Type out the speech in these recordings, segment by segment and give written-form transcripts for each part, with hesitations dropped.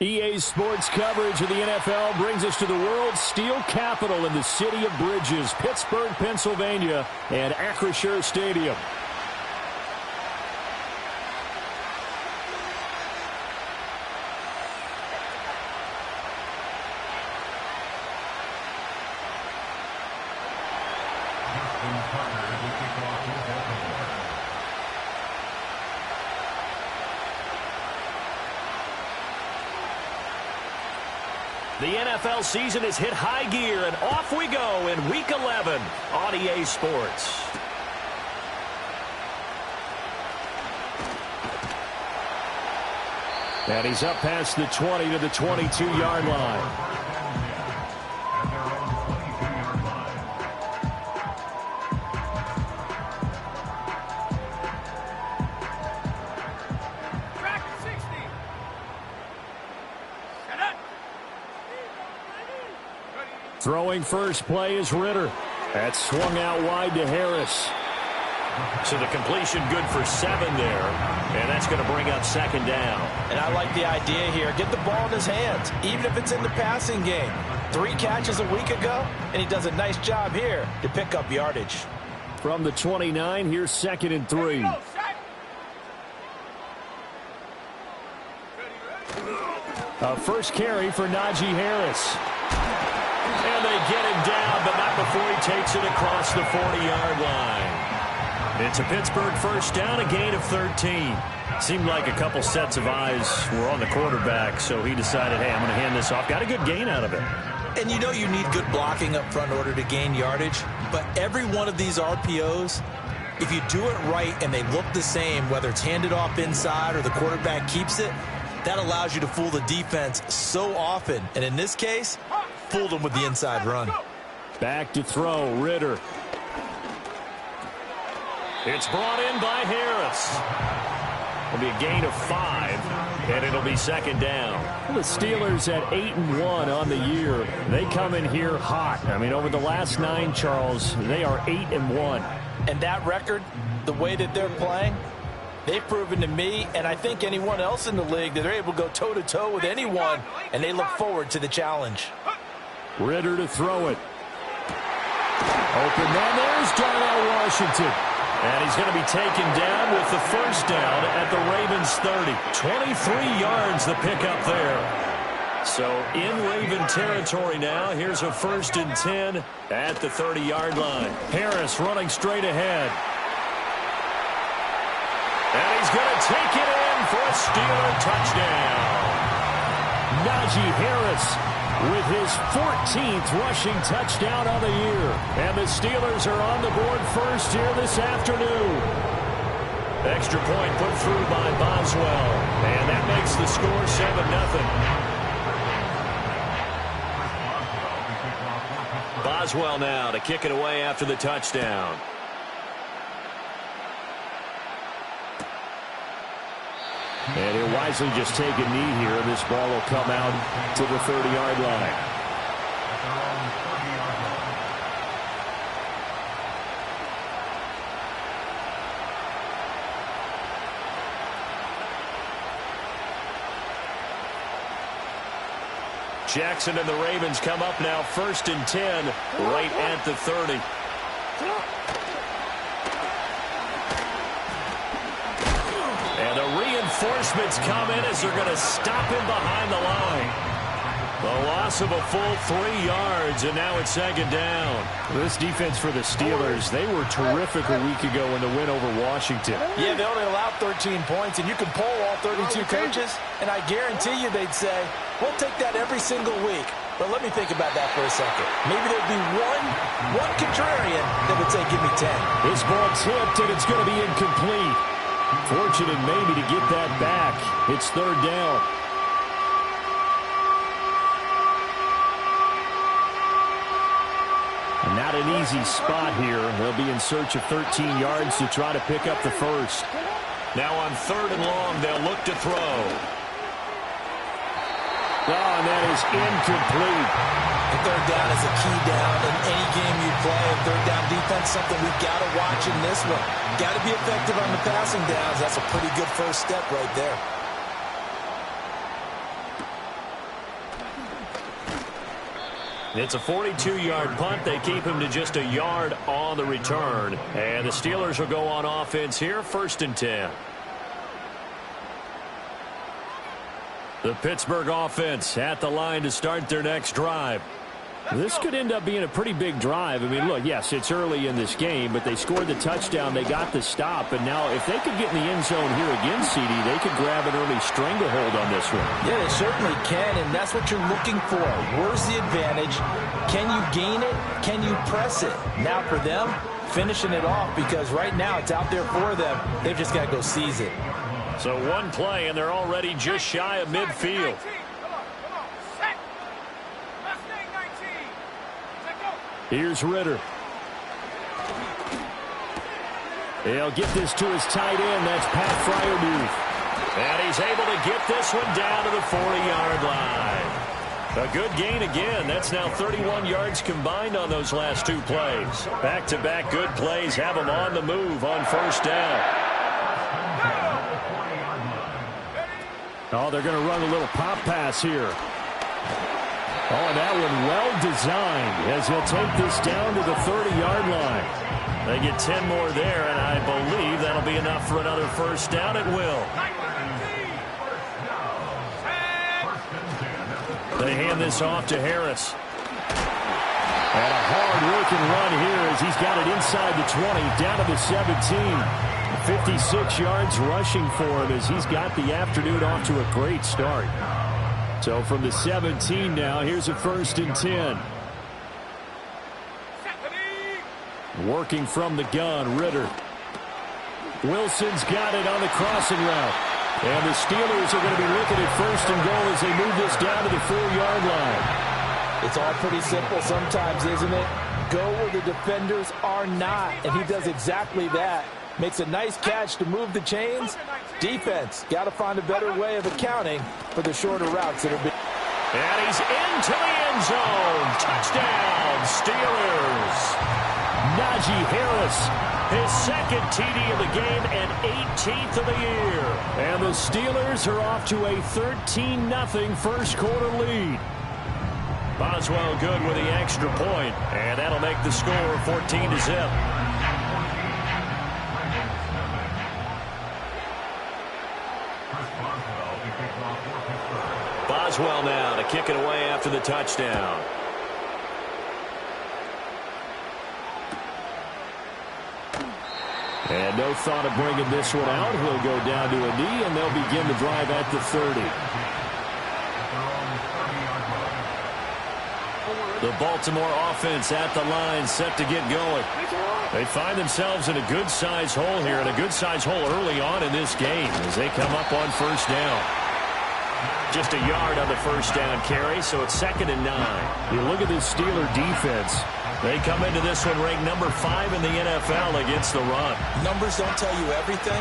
EA Sports coverage of the NFL brings us to the world's steel capital in the city of Bridges, Pittsburgh, Pennsylvania, and Acrisure Stadium. The NFL season has hit high gear, and off we go in Week 11 on EA Sports. And he's up past the 20 to the 22-yard line. Throwing first play is Ritter. That's swung out wide to Harris. So the completion good for 7 there. And that's going to bring up second down. And I like the idea here. Get the ball in his hands, even if it's in the passing game. 3 catches a week ago, and he does a nice job here to pick up yardage. From the 29, here's 2nd and 3. A first carry for Najee Harris. And they get him down, but not before he takes it across the 40-yard line. It's a Pittsburgh first down, a gain of 13. Seemed like a couple sets of eyes were on the quarterback, so he decided, hey, I'm going to hand this off. Got a good gain out of it. And you know you need good blocking up front in order to gain yardage, but every one of these RPOs, if you do it right and they look the same, whether it's handed off inside or the quarterback keeps it, that allows you to fool the defense so often. And in this case, fooled him with the inside run. Back to throw, Ritter. It's brought in by Harris. It'll be a gain of 5, and it'll be second down. The Steelers at 8-1 on the year. They come in here hot. I mean, over the last 9, Charles, they are 8-1. And that record, the way that they're playing, they've proven to me, and I think anyone else in the league, that they're able to go toe-to-toe with anyone, and they look forward to the challenge. Ritter to throw it. Open man, there's Darnell Washington. And he's going to be taken down with the first down at the Ravens 30. 23 yards the pickup there. So in Raven territory now. Here's a 1st and 10 at the 30-yard line. Harris running straight ahead. And he's going to take it in for a Steeler touchdown. Najee Harris with his 14th rushing touchdown of the year. And the Steelers are on the board first here this afternoon. Extra point put through by Boswell. And that makes the score 7-0. Boswell now to kick it away after the touchdown. And he'll wisely just take a knee here. This ball will come out to the 30-yard line. Jackson and the Ravens come up now 1st and 10 right at the 30. And the reinforcements come in as they're going to stop him behind the line. The loss of a full 3 yards, and now it's second down. This defense for the Steelers, they were terrific a week ago in the win over Washington. Yeah, they only allowed 13 points, and you can poll all 32 coaches, and I guarantee you they'd say, we'll take that every single week. But let me think about that for a second. Maybe there'd be one contrarian that would say, give me 10. This ball tipped, and it's going to be incomplete. Fortunate maybe to get that back. It's 3rd down. Not an easy spot here. They'll be in search of 13 yards to try to pick up the first. Now on 3rd and long, they'll look to throw. Oh, and that is incomplete. The 3rd down is a key down in any game you play. 3rd down defense, something we've got to watch in this one. Got to be effective on the passing downs. That's a pretty good first step right there. It's a 42-yard punt. They keep him to just a yard on the return. And the Steelers will go on offense here, 1st and 10. The Pittsburgh offense at the line to start their next drive. This could end up being a pretty big drive. I mean, look, yes, it's early in this game, but they scored the touchdown. They got the stop. And now if they could get in the end zone here again, CD, they could grab an early stranglehold on this one. Yeah, they certainly can, and that's what you're looking for. Where's the advantage? Can you gain it? Can you press it? Now for them, finishing it off, because right now it's out there for them. They've just got to go seize it. So one play, and they're already just shy of midfield. Here's Ritter. He'll get this to his tight end. That's Pat Freiermuth. And he's able to get this one down to the 40-yard line. A good gain again. That's now 31 yards combined on those last 2 plays. Back-to-back good plays have them on the move on 1st down. Oh, they're going to run a little pop pass here. Oh, and that one well designed as he'll take this down to the 30-yard line. They get 10 more there, and I believe that'll be enough for another 1st down. It will. They hand this off to Harris. And a hard-working run here as he's got it inside the 20, down to the 17. 56 yards rushing for him as he's got the afternoon off to a great start. So from the 17 now, here's a 1st and 10. Working from the gun, Ritter. Wilson's got it on the crossing route. And the Steelers are going to be looking at 1st and goal as they move this down to the 4-yard line. It's all pretty simple sometimes, isn't it? Go where the defenders are not, and he does exactly that. Makes a nice catch to move the chains. Defense, got to find a better way of accounting for the shorter routes that are being. And he's into the end zone. Touchdown, Steelers. Najee Harris, his 2nd TD of the game and 18th of the year. And the Steelers are off to a 13-0 first quarter lead. Boswell good with the extra point, and that'll make the score 14-0. Boswell now to kick it away after the touchdown. And no thought of bringing this one out. He'll go down to a knee, and they'll begin the drive at the 30. The Baltimore offense at the line, set to get going. They find themselves in a good-sized hole here, and a good-sized hole early on in this game as they come up on 1st down. Just a yard on the 1st down carry, so it's 2nd and 9. You look at this Steeler defense. They come into this one ranked number 5 in the NFL against the run. Numbers don't tell you everything,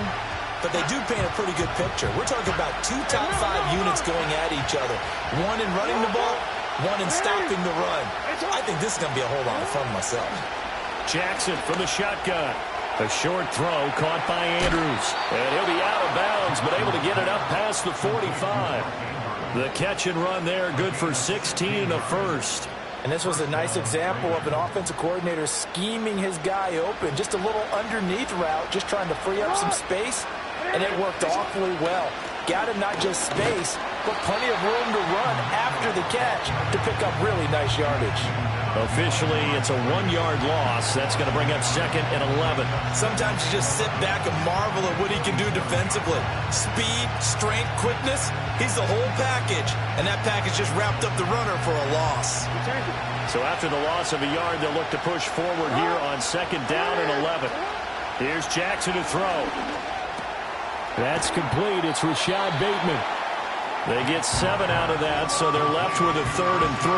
but they do paint a pretty good picture. We're talking about 2 top 5 units going at each other. One in running the ball, one in stopping the run. I think this is going to be a whole lot of fun myself. Jackson from the shotgun. A short throw caught by Andrews. And he'll be out of bounds, but able to get it up past the 45. The catch and run there, good for 16 and a first. And this was a nice example of an offensive coordinator scheming his guy open. Just a little underneath route, just trying to free up some space, and it worked awfully well. Got him not just space, but plenty of room to run after the catch to pick up really nice yardage. Officially, it's a 1-yard loss. That's going to bring up 2nd and 11. Sometimes you just sit back and marvel at what he can do defensively. Speed, strength, quickness, he's the whole package. And that package just wrapped up the runner for a loss. So after the loss of a yard, they'll look to push forward here on 2nd down and 11. Here's Jackson to throw. That's complete. It's Rashad Bateman. They get 7 out of that, so they're left with a 3rd and 3.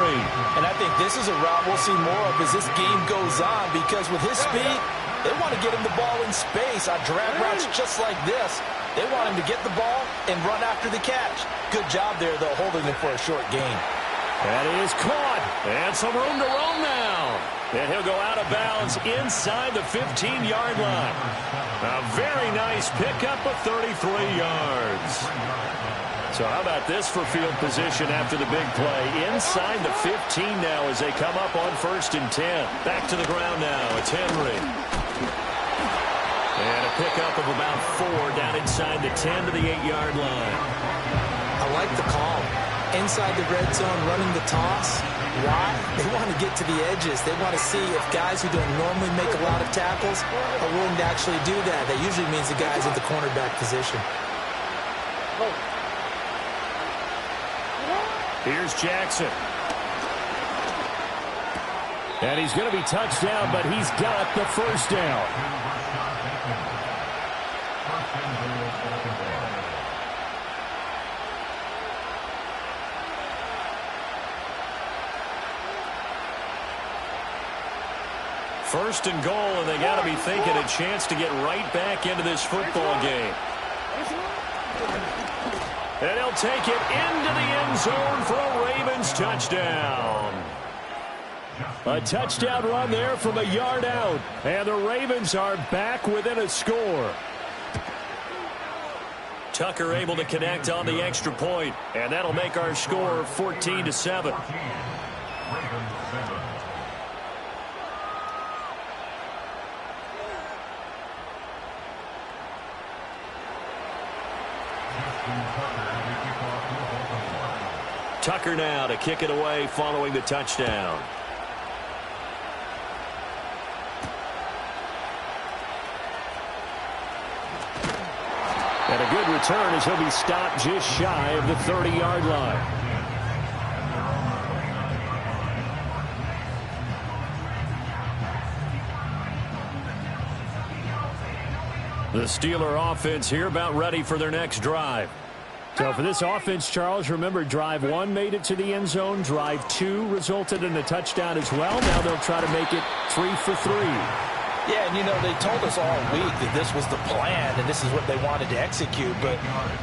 And I think this is a route we'll see more of as this game goes on, because with his speed, they want to get him the ball in space on drag routes just like this. They want him to get the ball and run after the catch. Good job there, though, holding him for a short gain. That is caught. And some room to roam now. And he'll go out of bounds inside the 15-yard line. A very nice pickup of 33 yards. So how about this for field position after the big play? Inside the 15 now as they come up on 1st and 10. Back to the ground now. It's Henry. And a pickup of about 4 down inside the 10 to the 8-yard line. I like the call. Inside the red zone, running the toss. Why? They want to get to the edges. They want to see if guys who don't normally make a lot of tackles are willing to actually do that. That usually means the guys at the cornerback position. Here's Jackson. And he's going to be touched down, but he's got the first down. First and goal, and they got to be thinking a chance to get right back into this football game. And he'll take it into the end zone for a Ravens touchdown. A touchdown run there from a yard out. And the Ravens are back within a score. Tucker able to connect on the extra point. And that'll make our score 14-7. Tucker now to kick it away following the touchdown. And a good return as he'll be stopped just shy of the 30-yard line. The Steeler offense here about ready for their next drive. So for this offense, Charles, remember drive 1 made it to the end zone. Drive 2 resulted in a touchdown as well. Now they'll try to make it 3 for 3. Yeah, and you know, they told us all week that this was the plan and this is what they wanted to execute, but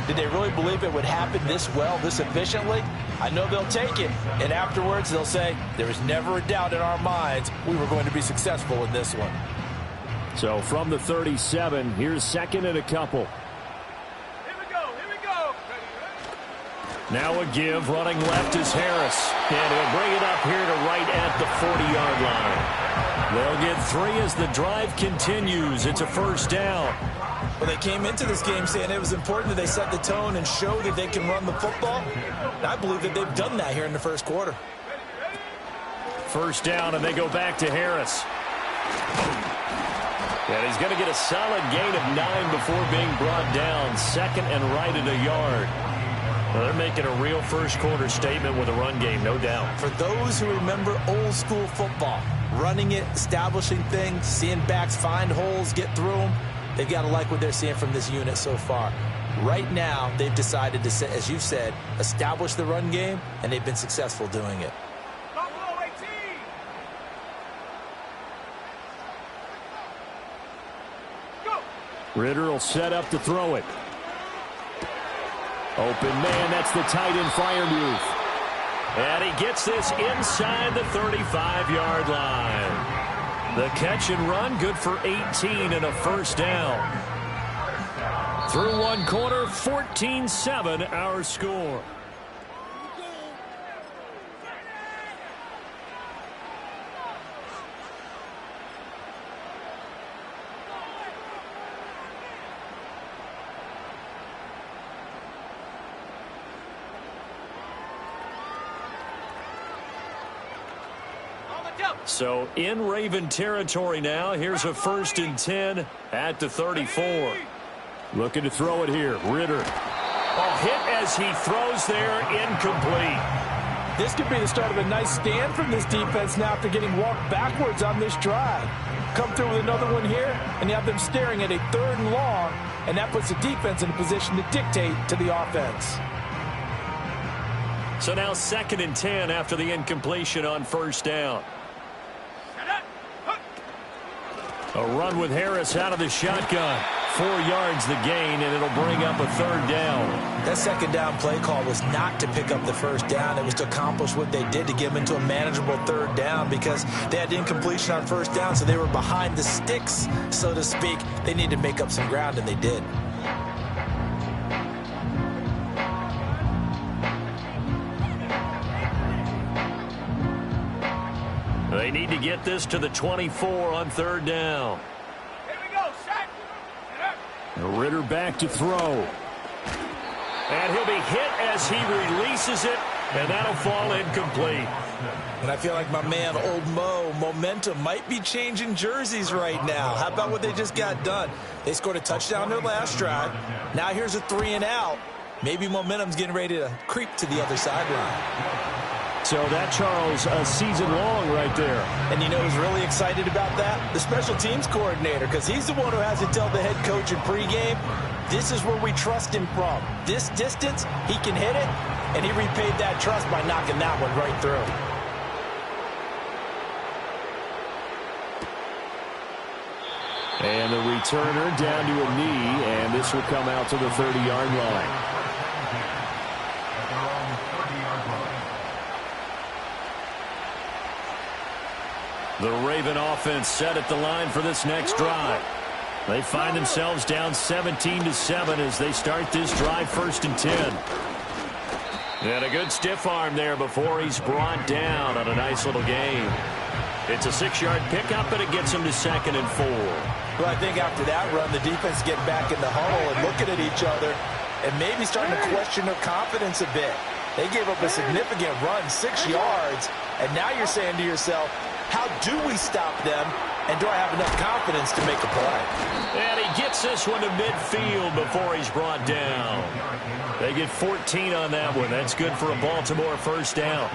did they really believe it would happen this well, this efficiently? I know they'll take it, and afterwards they'll say, there was never a doubt in our minds we were going to be successful in this one. So from the 37, here's 2nd and a couple. Now a give, running left is Harris. And he'll bring it up here to right at the 40-yard line. They'll get 3 as the drive continues. It's a first down. Well, they came into this game saying it was important that they set the tone and show that they can run the football. And I believe that they've done that here in the first quarter. First down, and they go back to Harris. And he's going to get a solid gain of 9 before being brought down. 2nd and right at a yard. Well, they're making a real first-quarter statement with a run game, no doubt. For those who remember old-school football, running it, establishing things, seeing backs find holes, get through them, they've got to like what they're seeing from this unit so far. Right now, they've decided to, as you said, establish the run game, and they've been successful doing it. Ritter will set up to throw it. Open man, that's the tight end Freiermuth. And he gets this inside the 35-yard line. The catch and run, good for 18 and a first down. Through one quarter, 14-7 our score. So in Raven territory now. Here's a 1st and 10 at the 34. Looking to throw it here. Ritter. Hit as he throws there, incomplete. This could be the start of a nice stand from this defense now after getting walked backwards on this drive. Come through with another one here, and you have them staring at a 3rd and long, and that puts the defense in a position to dictate to the offense. So now 2nd and 10 after the incompletion on first down. A run with Harris out of the shotgun. 4 yards the gain, and it'll bring up a 3rd down. That 2nd down play call was not to pick up the first down. It was to accomplish what they did to get them into a manageable 3rd down because they had incompletion on first down, so they were behind the sticks, so to speak. They needed to make up some ground, and they did. get this to the 24 on third down. Here we go, Shaq. Ritter back to throw. And he'll be hit as he releases it, and that'll fall incomplete. And I feel like my man, Old Mo, momentum might be changing jerseys right now. How about what they just got done? They scored a touchdown their last drive. Now here's a 3-and-out. Maybe momentum's getting ready to creep to the other sideline. So that, Charles, a season long right there. And you know who's really excited about that? The special teams coordinator, because he's the one who has to tell the head coach in pregame, this is where we trust him from. This distance, he can hit it, and he repaid that trust by knocking that one right through. And the returner down to a knee, and this will come out to the 30-yard line. The Raven offense set at the line for this next drive. They find themselves down 17-7 as they start this drive, 1st and 10. And a good stiff arm there before he's brought down on a nice little game. It's a 6-yard pickup, and it gets him to 2nd and 4. Well, I think after that run, the defense getting back in the huddle and looking at each other and maybe starting to question their confidence a bit. They gave up a significant run, 6 yards, and now you're saying to yourself, how do we stop them, and do I have enough confidence to make a play? And he gets this one to midfield before he's brought down. They get 14 on that one. That's good for a Baltimore 1st down.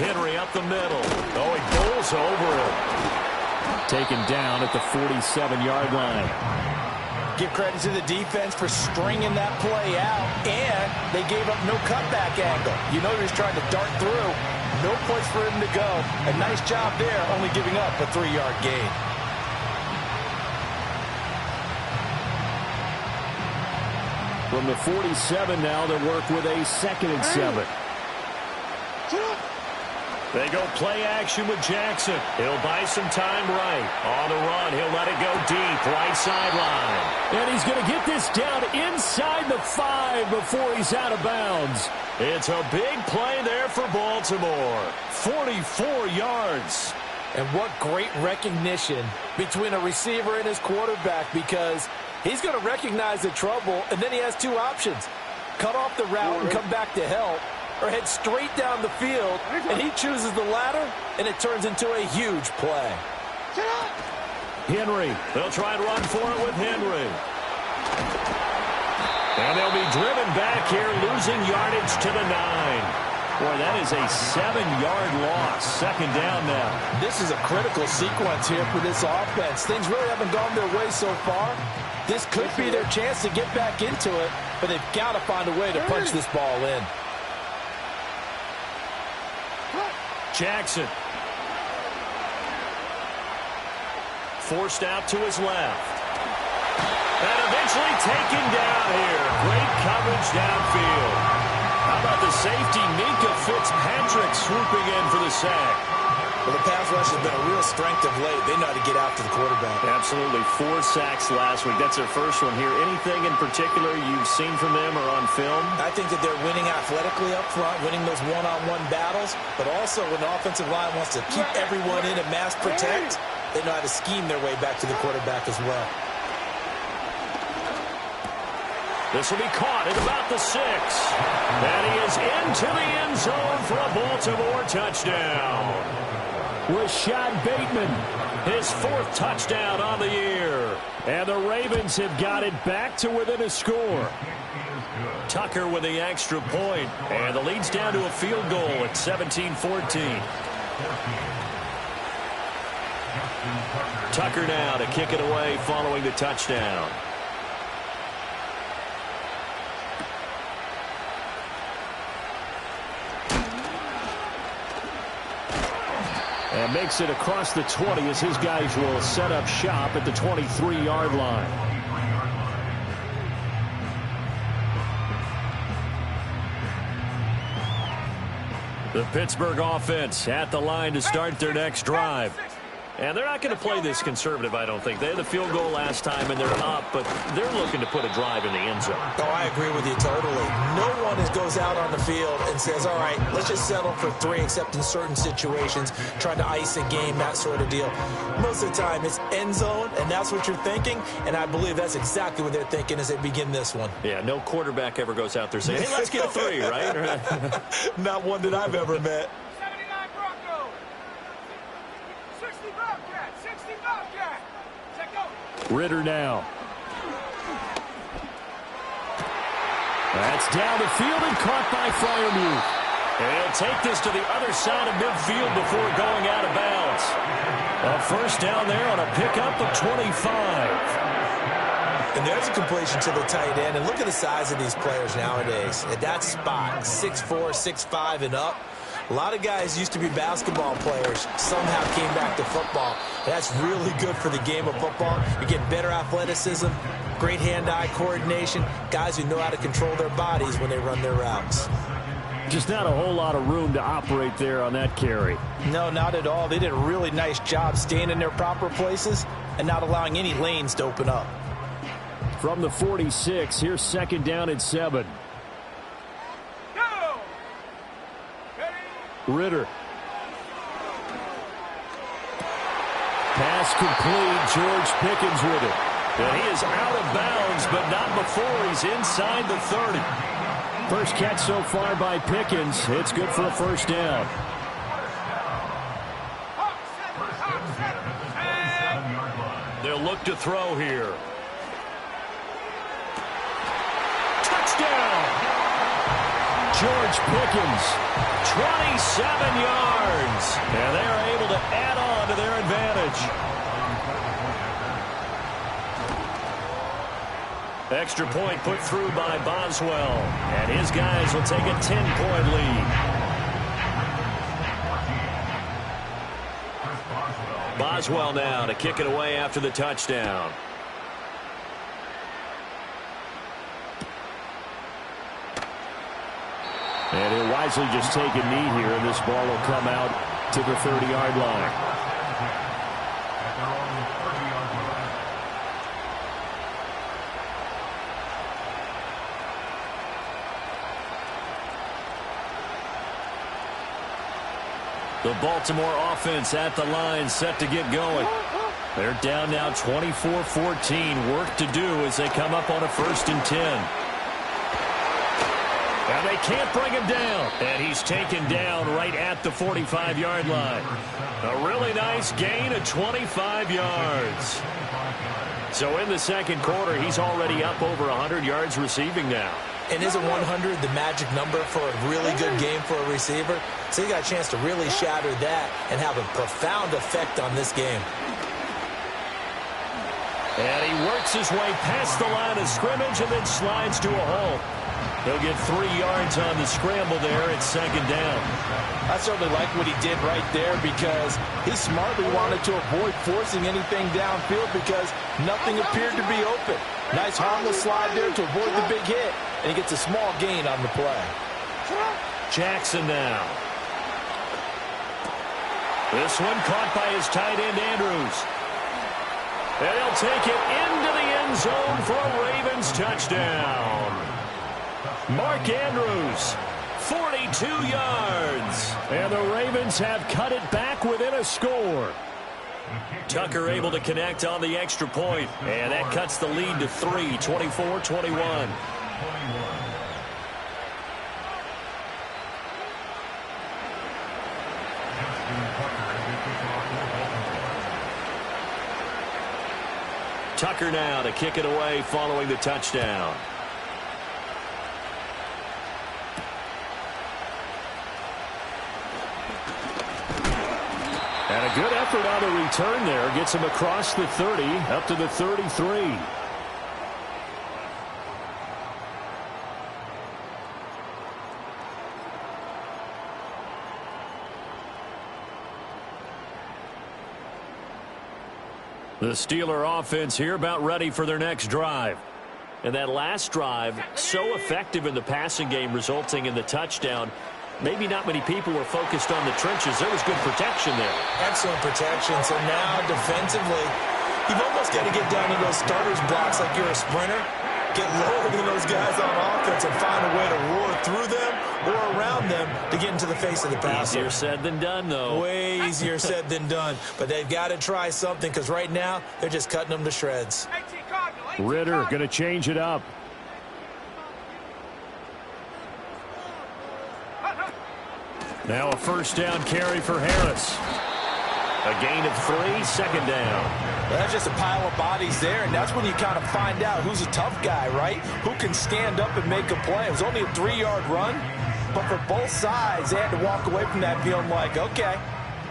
Henry up the middle. Oh, he bowls over it. Taken down at the 47-yard line. Give credit to the defense for stringing that play out, and they gave up no cutback angle. You know he was trying to dart through. No place for him to go. A nice job there, only giving up a 3-yard gain. From the 47 now, they work with a 2nd and 7. They go play action with Jackson. He'll buy some time right. On the run, he'll let it go deep, right sideline. And he's going to get this down inside the 5 before he's out of bounds. It's a big play there for Baltimore. 44 yards. And what great recognition between a receiver and his quarterback, because he's going to recognize the trouble, and then he has 2 options. Cut off the route and come back to help, or head straight down the field, and he chooses the latter, and it turns into a huge play. Henry, they'll try and run for it with Henry. And they'll be driven back here, losing yardage to the 9. Boy, that is a 7-yard loss. 2nd down now. This is a critical sequence here for this offense. Things really haven't gone their way so far. This could be their chance to get back into it, but they've got to find a way to punch this ball in. Jackson. Forced out to his left. And eventually taken down here. Great coverage downfield. How about the safety, Minka Fitzpatrick, swooping in for the sack. Well, the pass rush has been a real strength of late. They know how to get after the quarterback. Absolutely. 4 sacks last week. That's their first one here. Anything in particular you've seen from them or on film? I think that they're winning athletically up front, winning those one-on-one battles, but also when the offensive line wants to keep everyone in and mass protect, they know how to scheme their way back to the quarterback as well. This will be caught at about the 6. And he is into the end zone for a Baltimore touchdown. Rashad Bateman, his 4th touchdown on the year. And the Ravens have got it back to within a score. Tucker with the extra point, and the lead's down to a field goal at 17-14. Tucker now to kick it away following the touchdown. And makes it across the 20 as his guys will set up shop at the 23-yard line. The Pittsburgh offense at the line to start their next drive. And they're not going to play this conservative, I don't think. They had the field goal last time, and they're up, but they're looking to put a drive in the end zone. Oh, I agree with you totally. No one goes out on the field and says, all right, let's just settle for 3, except in certain situations, trying to ice a game, that sort of deal. Most of the time, it's end zone, and that's what you're thinking, and I believe that's exactly what they're thinking as they begin this one. Yeah, no quarterback ever goes out there saying, hey, let's get 3, right? Not one that I've ever met. 79 Broncos. 60 Bobcat. 60 Bobcat. Check go. Ritter now. That's down the field and caught by Freiermuth. And he'll take this to the other side of midfield before going out of bounds. A first down there on a pickup of 25. And there's a completion to the tight end. And look at the size of these players nowadays. At that spot, 6'4", 6'5", and up. A lot of guys used to be basketball players, somehow came back to football. That's really good for the game of football. You're getting better athleticism, great hand-eye coordination, guys who know how to control their bodies when they run their routes. Just not a whole lot of room to operate there on that carry. No, not at all. They did a really nice job staying in their proper places and not allowing any lanes to open up. From the 46, here's second down and 7. Ritter. Pass complete. George Pickens with it. And he is out of bounds, but not before he's inside the 30. First catch so far by Pickens. It's good for a first down. They'll look to throw here. Touchdown! George Pickens, 27 yards. And they are able to add on to their advantage. Extra point put through by Boswell. And his guys will take a 10-point lead. Boswell now to kick it away after the touchdown. And he'll wisely just take a knee here, and this ball will come out to the 30-yard line. The Baltimore offense at the line, set to get going. They're down now 24-14. Work to do as they come up on a 1st and 10. And they can't bring him down. And he's taken down right at the 45-yard line. A really nice gain of 25 yards. So in the second quarter, he's already up over 100 yards receiving now. And isn't 100 the magic number for a really good game for a receiver? So he got a chance to really shatter that and have a profound effect on this game. And he works his way past the line of scrimmage and then slides to a halt. He'll get 3 yards on the scramble there at second down. I certainly like what he did right there because he smartly wanted to avoid forcing anything downfield because nothing appeared to be open. Nice harmless slide there to avoid the big hit, and he gets a small gain on the play. Jackson now. This one caught by his tight end, Andrews. And he'll take it into the end zone for a Ravens touchdown. Mark Andrews, 42 yards. And the Ravens have cut it back within a score. Tucker able to connect on the extra point. And that cuts the lead to 3, 24-21. Tucker now to kick it away following the touchdown. And a good effort on the return there. Gets him across the 30, up to the 33. The Steeler offense here about ready for their next drive. And that last drive, so effective in the passing game, resulting in the touchdown. maybe not many people were focused on the trenches. There was good protection there. Excellent protection. So now defensively, you've almost got to get down to those starters blocks like you're a sprinter. Get lower than those guys on offense and find a way to roar through them or around them to get into the face of the passer. Easier said than done, though. Way easier said than done. But they've got to try something because right now they're just cutting them to shreds. Ritter going to change it up. Now a first down carry for Harris. A gain of 3, second down. Well, that's just a pile of bodies there, and that's when you kind of find out who's a tough guy, right? Who can stand up and make a play. It was only a 3-yard run, but for both sides, they had to walk away from that feeling like, okay,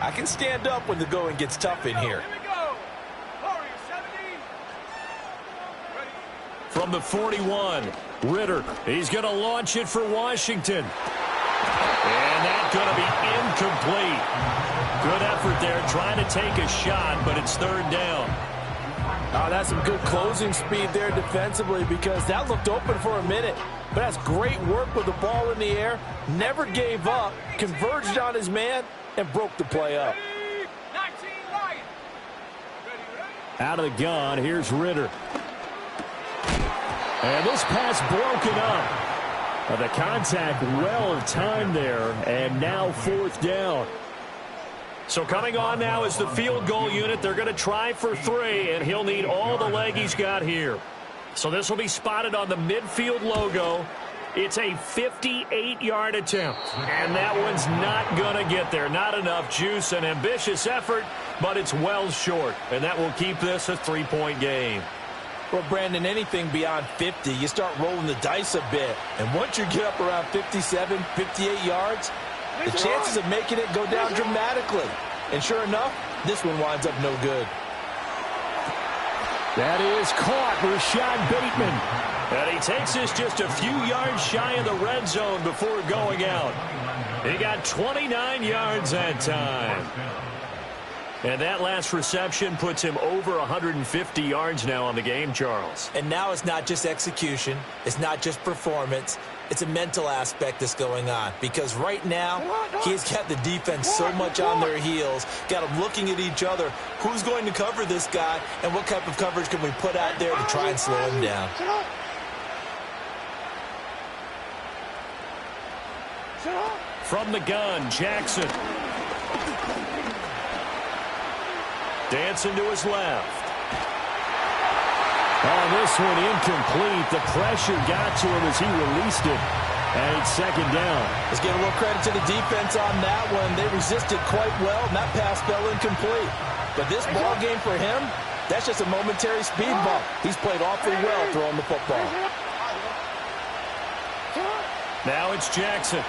I can stand up when the going gets tough in here. From the 41, Ritter. He's going to launch it for Washington. And that's going to be incomplete. Good effort there, trying to take a shot, but it's third down. Oh, that's some good closing speed there defensively because that looked open for a minute. But that's great work with the ball in the air. Never gave up, converged on his man, and broke the play up. Out of the gun, here's Ritter. And this pass broken up. The contact well of time there, and now fourth down. So coming on now is the field goal unit. They're going to try for 3, and he'll need all the leg he's got here. So this will be spotted on the midfield logo. It's a 58-yard attempt, and that one's not going to get there. Not enough juice, an ambitious effort, but it's well short, and that will keep this a 3-point game. Well, Brandon, anything beyond 50, you start rolling the dice a bit. And once you get up around 57, 58 yards, the chances of making it go down dramatically. And sure enough, this one winds up no good. That is caught, Rashad Bateman. And he takes this just a few yards shy of the red zone before going out. He got 29 yards that time. And that last reception puts him over 150 yards now on the game, Charles. And now it's not just execution. It's not just performance. It's a mental aspect that's going on. Because right now, he's got the defense so much on their heels, got them looking at each other. Who's going to cover this guy, and what type of coverage can we put out there to try and slow him down? From the gun, Jackson. Dancing to his left. Oh, this one incomplete. The pressure got to him as he released it. And it's second down. Let's give a little credit to the defense on that one. They resisted quite well, and that pass fell incomplete. But this ball game for him, that's just a momentary speed bump. He's played awfully well throwing the football. Now it's Jackson.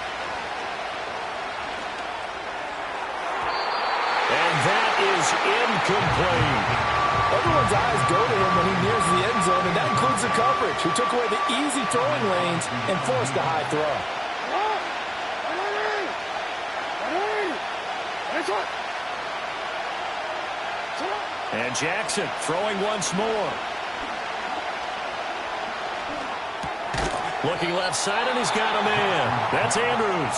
And that is incomplete. Everyone's eyes go to him when he nears the end zone, and that includes the coverage, who took away the easy throwing lanes and forced a high throw. And Jackson throwing once more. Looking left side, and he's got a man. That's Andrews.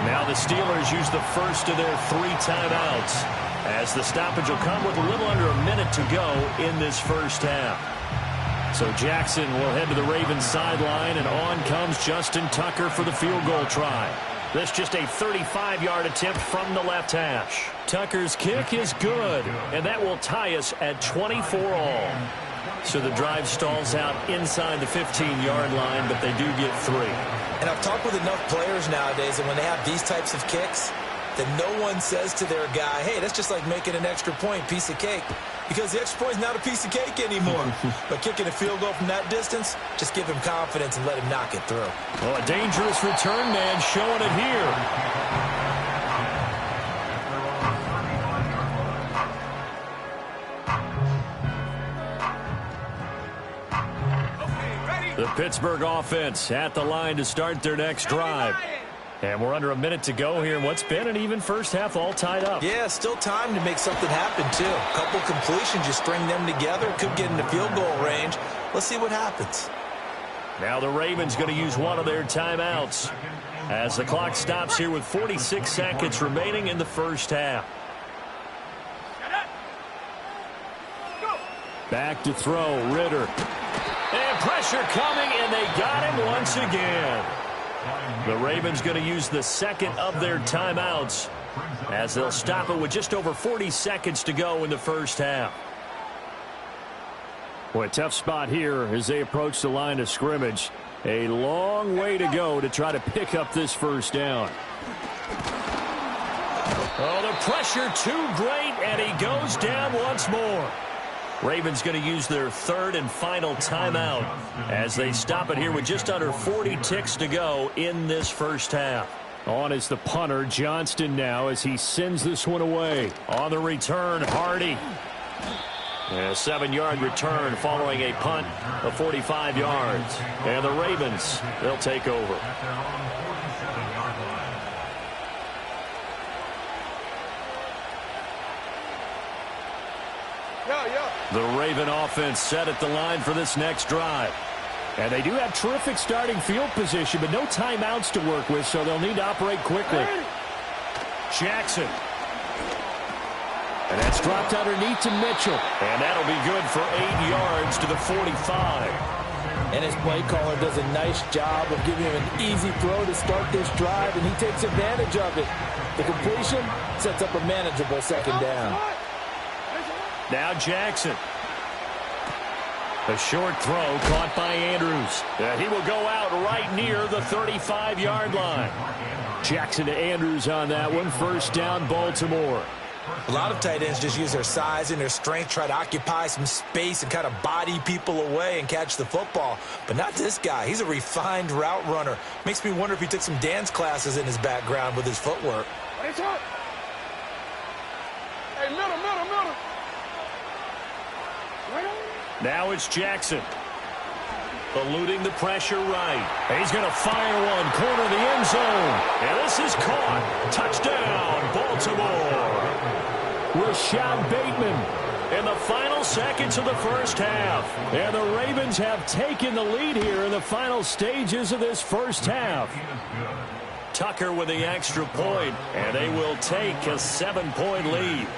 Now the Steelers use the first of their 3 timeouts, as the stoppage will come with a little under a minute to go in this first half. So Jackson will head to the Ravens sideline, and on comes Justin Tucker for the field goal try. This just a 35-yard attempt from the left hash. Tucker's kick is good, and that will tie us at 24 all. So the drive stalls out inside the 15-yard line, but they do get 3. And I've talked with enough players nowadays, and when they have these types of kicks, that no one says to their guy, hey, that's just like making an extra point, piece of cake. Because the extra point is not a piece of cake anymore. But kicking a field goal from that distance, just give him confidence and let him knock it through. Well, a dangerous return man showing it here. The Pittsburgh offense at the line to start their next drive. And we're under a minute to go here in what's been an even first half, all tied up. Yeah, still time to make something happen, too. A couple completions, you string them together, could get into field goal range. Let's see what happens. Now the Ravens going to use one of their timeouts. as the clock stops here with 46 seconds remaining in the first half. Back to throw, Ritter. And pressure coming, and they got him once again. The Ravens going to use the second of their timeouts as they'll stop it with just over 40 seconds to go in the first half. Boy, a tough spot here as they approach the line of scrimmage. A long way to go to try to pick up this first down. Oh, the pressure too great, and he goes down once more. Ravens going to use their third and final timeout as they stop it here with just under 40 ticks to go in this first half. On is the punter, Johnston, now as he sends this one away. On the return, Hardy. A 7-yard return following a punt of 45 yards. And the Ravens, they'll take over. The Raven offense set at the line for this next drive. And they do have terrific starting field position, but no timeouts to work with, so they'll need to operate quickly. Jackson. And that's dropped underneath to Mitchell. And that'll be good for 8 yards to the 45. And his play caller does a nice job of giving him an easy throw to start this drive, and he takes advantage of it. The completion sets up a manageable second down. Now Jackson. A short throw caught by Andrews. He will go out right near the 35-yard line. Jackson to Andrews on that one. First down, Baltimore. A lot of tight ends just use their size and their strength, try to occupy some space and kind of body people away and catch the football. But not this guy. He's a refined route runner. Makes me wonder if he took some dance classes in his background with his footwork. Hey, middle. Now it's Jackson. Eluding the pressure right. He's going to fire one, corner of the end zone. And this is caught. Touchdown, Baltimore. Rashad Bateman in the final seconds of the first half. And the Ravens have taken the lead here in the final stages of this first half. Tucker with the extra point, and they will take a 7-point lead.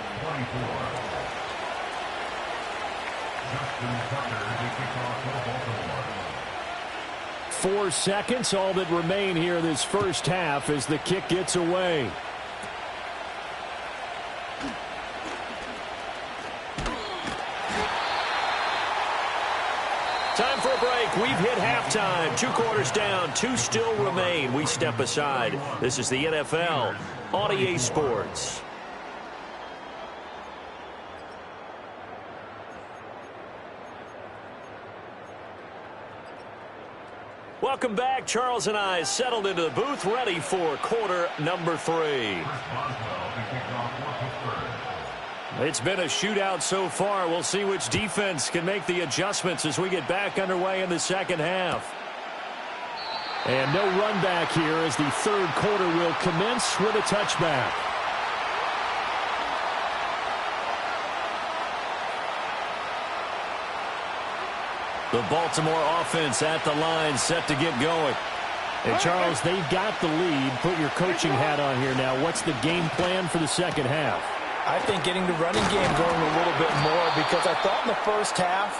4 seconds, all that remain here this first half as the kick gets away. Time for a break. We've hit halftime. 2 quarters down, 2 still remain. We step aside. This is the NFL on EA Sports. Welcome back. Charles and I settled into the booth, ready for quarter number 3. It's been a shootout so far. We'll see which defense can make the adjustments as we get back underway in the second half. And no run back here as the third quarter will commence with a touchback. The Baltimore offense at the line, set to get going. And Charles, they've got the lead. Put your coaching hat on here now. What's the game plan for the second half? I think getting the running game going a little bit more, because I thought in the first half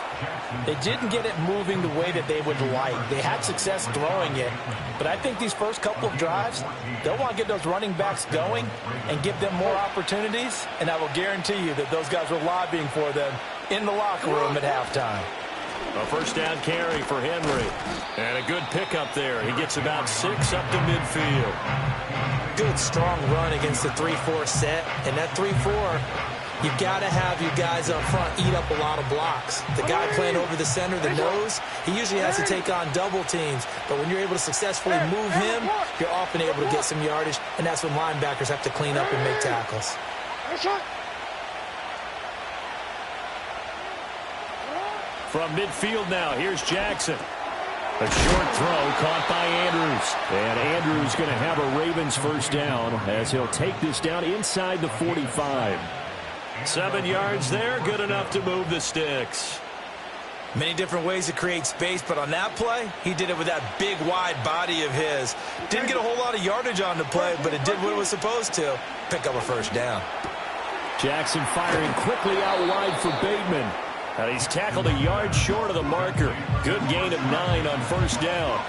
they didn't get it moving the way that they would like. They had success throwing it, but I think these first couple of drives, they'll want to get those running backs going and give them more opportunities, and I will guarantee you that those guys were lobbying for them in the locker room at halftime. A first down carry for Henry. And a good pickup there. He gets about 6 up to midfield. Good, strong run against the 3-4 set. And that 3-4, you've got to have your guys up front eat up a lot of blocks. The guy playing over the center, the nose, he usually has to take on double teams. But when you're able to successfully move him, you're often able to get some yardage. And that's when linebackers have to clean up and make tackles. From midfield now, here's Jackson. A short throw caught by Andrews. And Andrews going to have a Ravens first down as he'll take this down inside the 45. 7 yards there, good enough to move the sticks. Many different ways to create space, but on that play, he did it with that big, wide body of his. Didn't get a whole lot of yardage on the play, but it did what it was supposed to. Pick up a first down. Jackson firing quickly out wide for Bateman. He's tackled a yard short of the marker. Good gain of 9 on first down.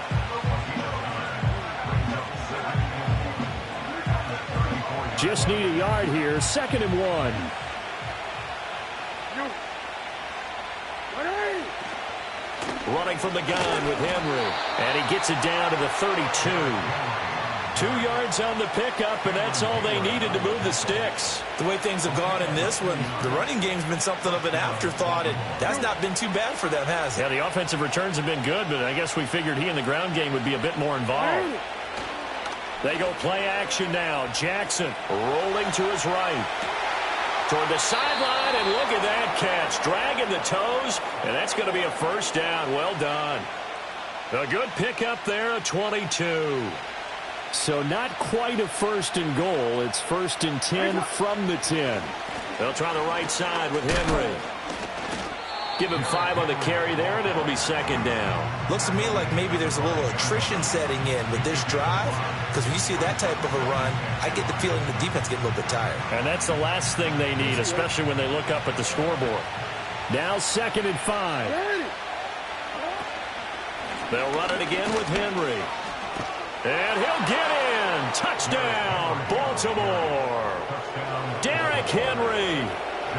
Just need a yard here. 2nd and 1. Running from the gun with Henry. And he gets it down to the 32. 2 yards on the pickup, and that's all they needed to move the sticks. The way things have gone in this one, the running game's been something of an afterthought, and that's not been too bad for them, has it? Yeah, the offensive returns have been good, but I guess we figured he in the ground game would be a bit more involved. They go play action now. Jackson rolling to his right. Toward the sideline, and look at that catch. Dragging the toes, and that's going to be a first down. Well done. A good pickup there, a 22. So not quite a 1st and goal. It's 1st and 10 from the 10. They'll try the right side with Henry. Give him 5 on the carry there, and it'll be 2nd down. Looks to me like maybe there's a little attrition setting in with this drive, because when you see that type of a run, I get the feeling the defense get a little bit tired. And that's the last thing they need, especially when they look up at the scoreboard. Now 2nd and 5. They'll run it again with Henry. And he'll get in. Touchdown, Baltimore. Derrick Henry,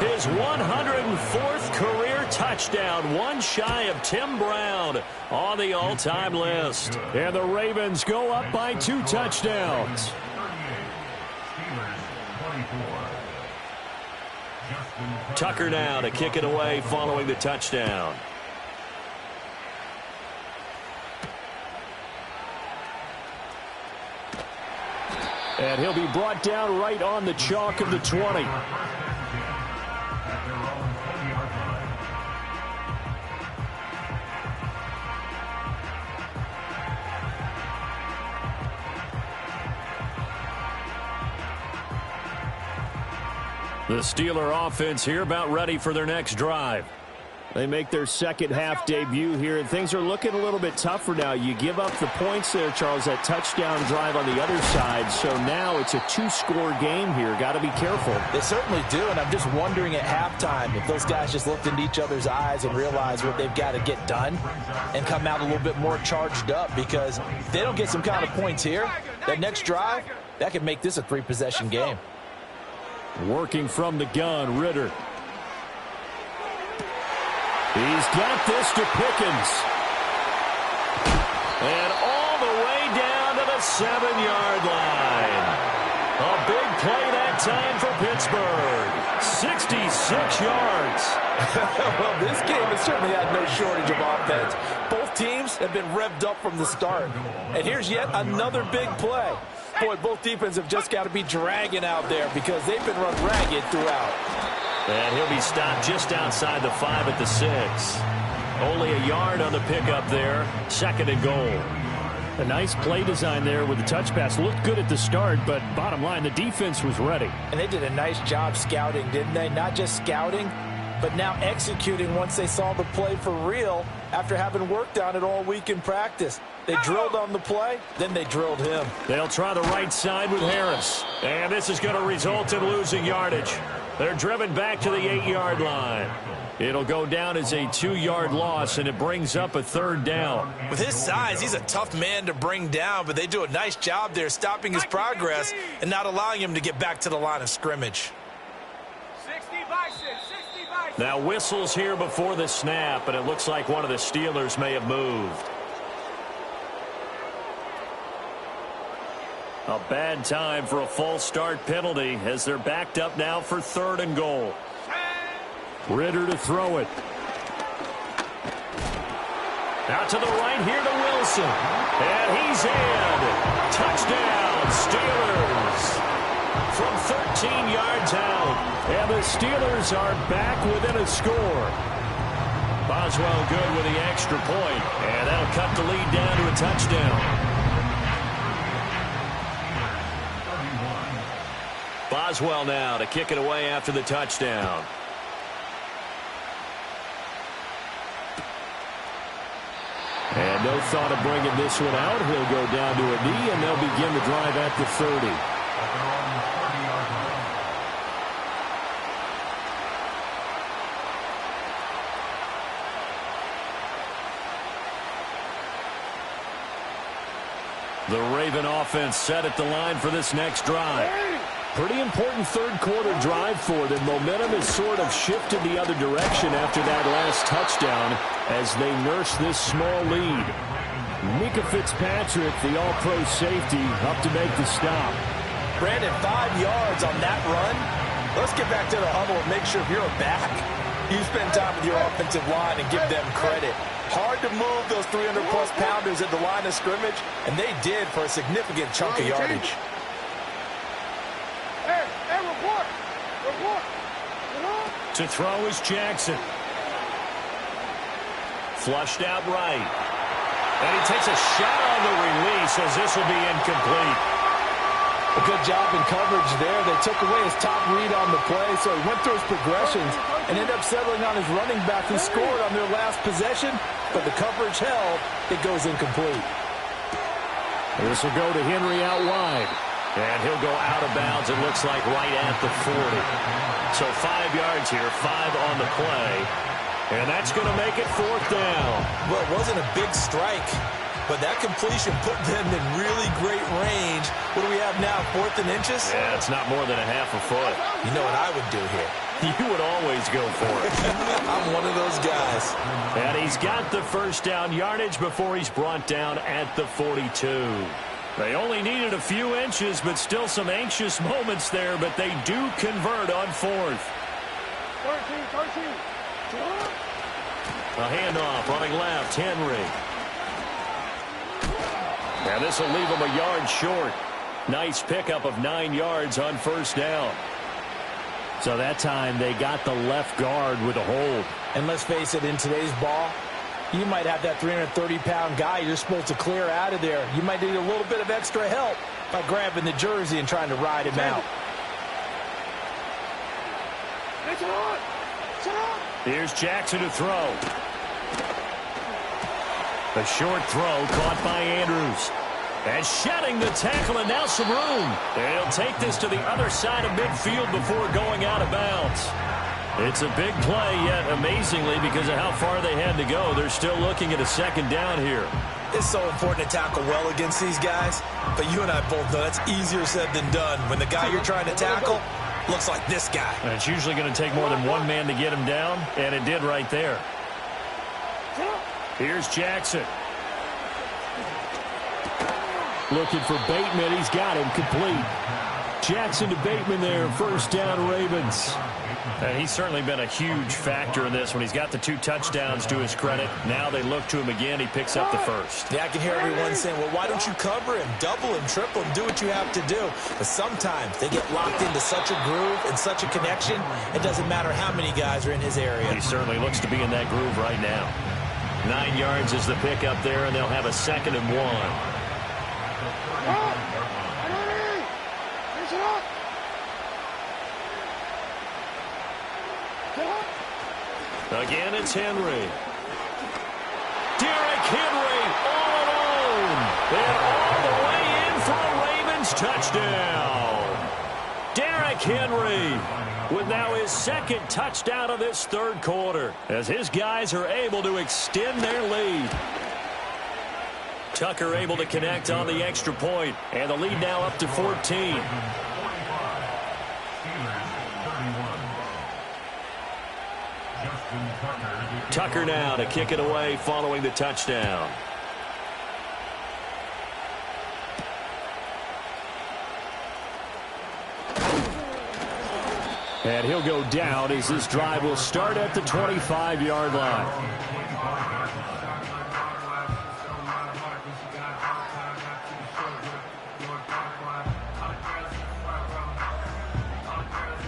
his 104th career touchdown, one shy of Tim Brown on the all-time list. And the Ravens go up by 2 touchdowns. Tucker now to kick it away following the touchdown. And he'll be brought down right on the chalk of the 20. The Steeler offense here about ready for their next drive. They make their second half debut here, and things are looking a little bit tougher now. You give up the points there, Charles, that touchdown drive on the other side. So now it's a 2-score game here. Got to be careful. They certainly do, and I'm just wondering at halftime if those guys just looked into each other's eyes and realized what they've got to get done and come out a little bit more charged up, because if they don't get some kind of points here, that next drive, that could make this a 3-possession game. Working from the gun, Ritter. He's got this to Pickens. And all the way down to the 7-yard line. A big play that time for Pittsburgh. 66 yards. Well, this game has certainly had no shortage of offense. Both teams have been revved up from the start. And here's yet another big play. Boy, both defenses have just got to be dragging out there because they've been run ragged throughout. And he'll be stopped just outside the 5 at the 6. Only a yard on the pickup there. 2nd and goal. A nice play design there with the touch pass. Looked good at the start, but bottom line, the defense was ready. And they did a nice job scouting, didn't they? Not just scouting, but now executing once they saw the play for real after having worked on it all week in practice. They drilled on the play, then they drilled him. They'll try the right side with Harris. And this is going to result in losing yardage. They're driven back to the 8-yard line. It'll go down as a 2-yard loss, and it brings up a 3rd down. With his size, he's a tough man to bring down, but they do a nice job there stopping his progress and not allowing him to get back to the line of scrimmage. 60 by 6, 60 by 6. Now whistles here before the snap, and it looks like one of the Steelers may have moved. A bad time for a false start penalty as they're backed up now for 3rd and goal. Ritter to throw it. Out to the right here to Wilson. And he's in. Touchdown, Steelers. From 13 yards out. And the Steelers are back within a score. Boswell good with the extra point. And that'll cut the lead down to a touchdown. Boswell now to kick it away after the touchdown. no thought of bringing this one out. He'll go down to a knee, and they'll begin the drive at the 30. The Raven offense set at the line for this next drive. Pretty important third-quarter drive for them. Momentum has sort of shifted the other direction after that last touchdown as they nurse this small lead. Micah Fitzpatrick, the all-pro safety, up to make the stop. Brandon, 5 yards on that run. Let's get back to the huddle and make sure if you're a back, you spend time with your offensive line and give them credit. Hard to move those 300-plus pounders at the line of scrimmage, and they did for a significant chunk of yardage. To throw is Jackson. Flushed out right. And he takes a shot on the release as this will be incomplete. A good job in coverage there. They took away his top read on the play, so he went through his progressions and ended up settling on his running back who scored on their last possession, but the coverage held. It goes incomplete. This will go to Henry out wide. And he'll go out of bounds, it looks like, right at the 40. So 5 yards here, 5 on the play. And that's going to make it 4th down. Well, it wasn't a big strike, but that completion put them in really great range. What do we have now, 4th and inches? Yeah, it's not more than a half a foot. You know what I would do here? You would always go for it. I'm one of those guys. And he's got the first down yardage before he's brought down at the 42. They only needed a few inches, but still some anxious moments there, but they do convert on 4th. 13. A handoff running left, Henry. And this will leave him a yard short. Nice pickup of 9 yards on first down. So that time they got the left guard with a hold. And let's face it, in today's ball, you might have that 330-pound guy you're supposed to clear out of there. You might need a little bit of extra help by grabbing the jersey and trying to ride him out. Here's Jackson to throw. A short throw caught by Andrews. And shedding the tackle, and now some room. They'll take this to the other side of midfield before going out of bounds. It's a big play, yet amazingly, because of how far they had to go, they're still looking at a second down here. It's so important to tackle well against these guys, but you and I both know that's easier said than done when the guy you're trying to tackle looks like this guy. And it's usually going to take more than one man to get him down, and it did right there. Here's Jackson. Looking for Bateman. He's got him complete. Jackson to Bateman there. First down, Ravens. And he's certainly been a huge factor in this when he's got the 2 touchdowns to his credit. Now they look to him again. He picks up the first. Yeah, I can hear everyone saying, well, why don't you cover him, double him, triple him, do what you have to do. But sometimes they get locked into such a groove and such a connection, it doesn't matter how many guys are in his area. He certainly looks to be in that groove right now. 9 yards is the pickup there, and they'll have a 2nd and 1. Again, it's Henry. Derrick Henry all alone. And all the way in for a Ravens touchdown. Derrick Henry with now his 2nd touchdown of this 3rd quarter as his guys are able to extend their lead. Tucker able to connect on the extra point, and the lead now up to 14. Tucker now to kick it away following the touchdown. And he'll go down as this drive will start at the 25-yard line.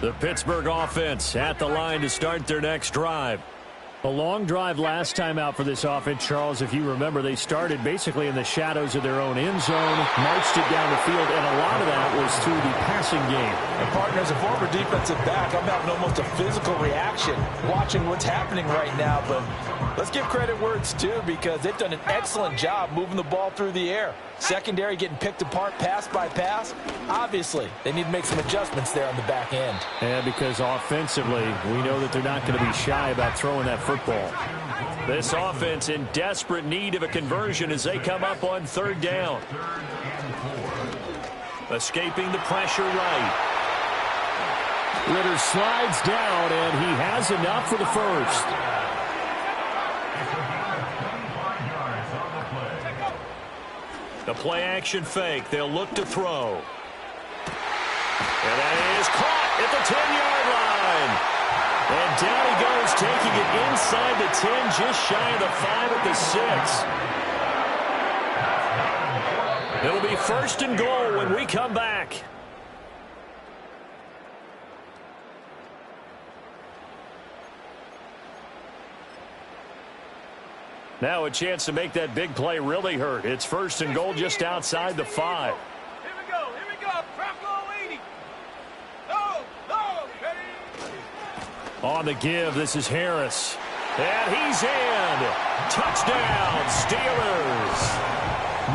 The Pittsburgh offense at the line to start their next drive. A long drive last time out for this offense, Charles. If you remember, they started basically in the shadows of their own end zone, marched it down the field, and a lot of that was through the passing game. And partners, a former defensive back, I'm having almost a physical reaction watching what's happening right now. But let's give credit where it's due, because they've done an excellent job moving the ball through the air. Secondary getting picked apart pass by pass. Obviously, they need to make some adjustments there on the back end. And because offensively, we know that they're not going to be shy about throwing that football. This offense in desperate need of a conversion as they come up on third down. Escaping the pressure right. Ridder slides down, and he has enough for the first. The play action fake. They'll look to throw. And that is caught at the 10-yard line. And down he goes, taking it inside the 10, just shy of the 5 at the 6. It'll be first and goal when we come back. Now a chance to make that big play really hurt. It's first and goal just outside the 5. Here we go. Bronco 80. No, ready. On the give, this is Harris. And he's in. Touchdown, Steelers.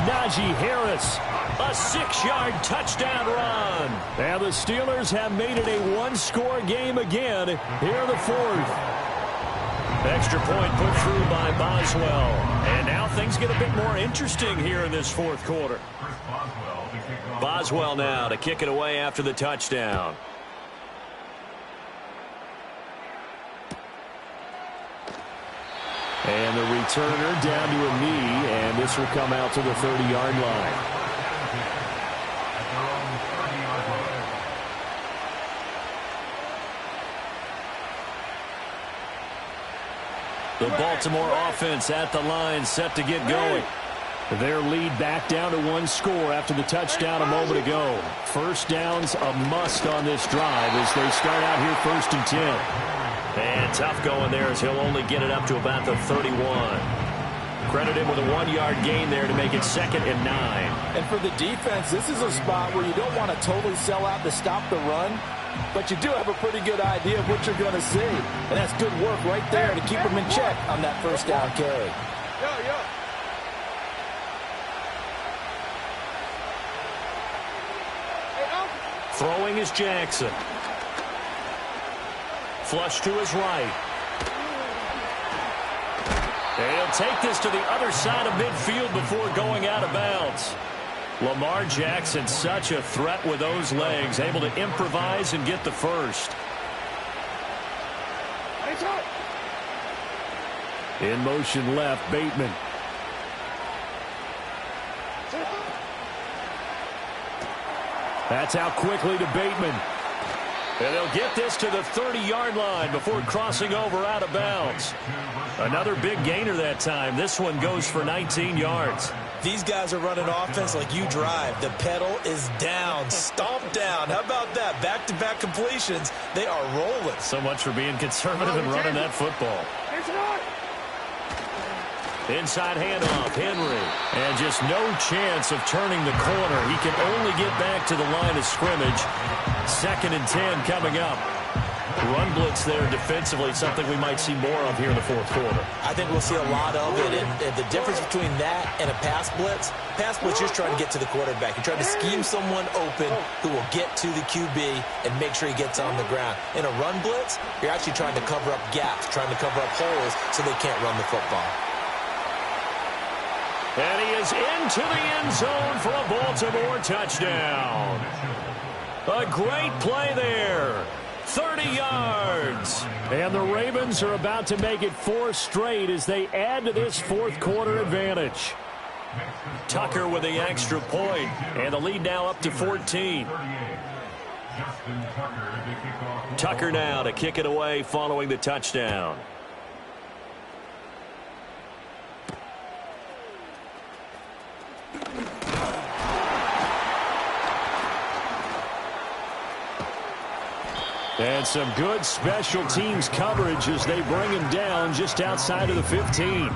Najee Harris, a 6-yard touchdown run. And the Steelers have made it a one-score game again here in the fourth. Extra point put through by Boswell. And now things get a bit more interesting here in this fourth quarter. Boswell now to kick it away after the touchdown. And the returner down to a knee, and this will come out to the 30-yard line. The Baltimore offense at the line, set to get going. Their lead back down to one score after the touchdown a moment ago. First down's a must on this drive as they start out here first and 10. And tough going there as he'll only get it up to about the 31. Credit him with a 1-yard gain there to make it 2nd and 9. And for the defense, this is a spot where you don't want to totally sell out to stop the run, but you do have a pretty good idea of what you're going to see. And that's good work right there to keep them in check on that first down carry. Throwing is Jackson. Flush to his right. And he'll take this to the other side of midfield before going out of bounds. Lamar Jackson, such a threat with those legs, able to improvise and get the first. In motion left, Bateman. That's out quickly to Bateman. And they'll get this to the 30-yard line before crossing over out of bounds. Another big gainer that time. This one goes for 19 yards. These guys are running offense like you drive. The pedal is down, stomped down. How about that? Back-to-back completions. They are rolling. So much for being conservative and running that football. Inside handoff, Henry. And just no chance of turning the corner. He can only get back to the line of scrimmage. 2nd and 10 coming up. Run blitz there defensively, something we might see more of here in the fourth quarter. I think we'll see a lot of it. And the difference between that and a pass blitz you're trying to get to the quarterback. You're trying to scheme someone open who will get to the QB and make sure he gets on the ground. In a run blitz, you're actually trying to cover up gaps, trying to cover up holes so they can't run the football. And he is into the end zone for a Baltimore touchdown. A great play there. 30 yards. And the Ravens are about to make it 4 straight as they add to this fourth quarter advantage. Tucker with the extra point, and the lead now up to 14. Tucker now to kick it away following the touchdown. And some good special teams coverage as they bring him down just outside of the 15.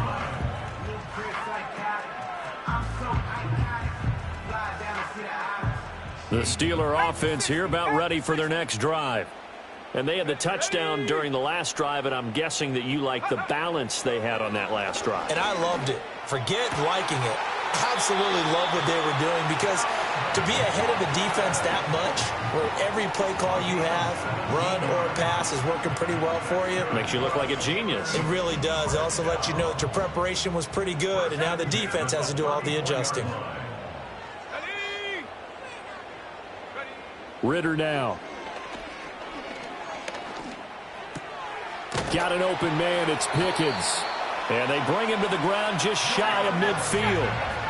The Steeler offense here about ready for their next drive. And they had the touchdown during the last drive, and I'm guessing that you like the balance they had on that last drive. And I loved it. Forget liking it. Absolutely love what they were doing, because to be ahead of the defense that much, where every play call you have, run or pass, is working pretty well for you. Makes you look like a genius. It really does. It also lets you know that your preparation was pretty good, and now the defense has to do all the adjusting. Ridder now. Got an open man. It's Pickens. And they bring him to the ground just shy of midfield.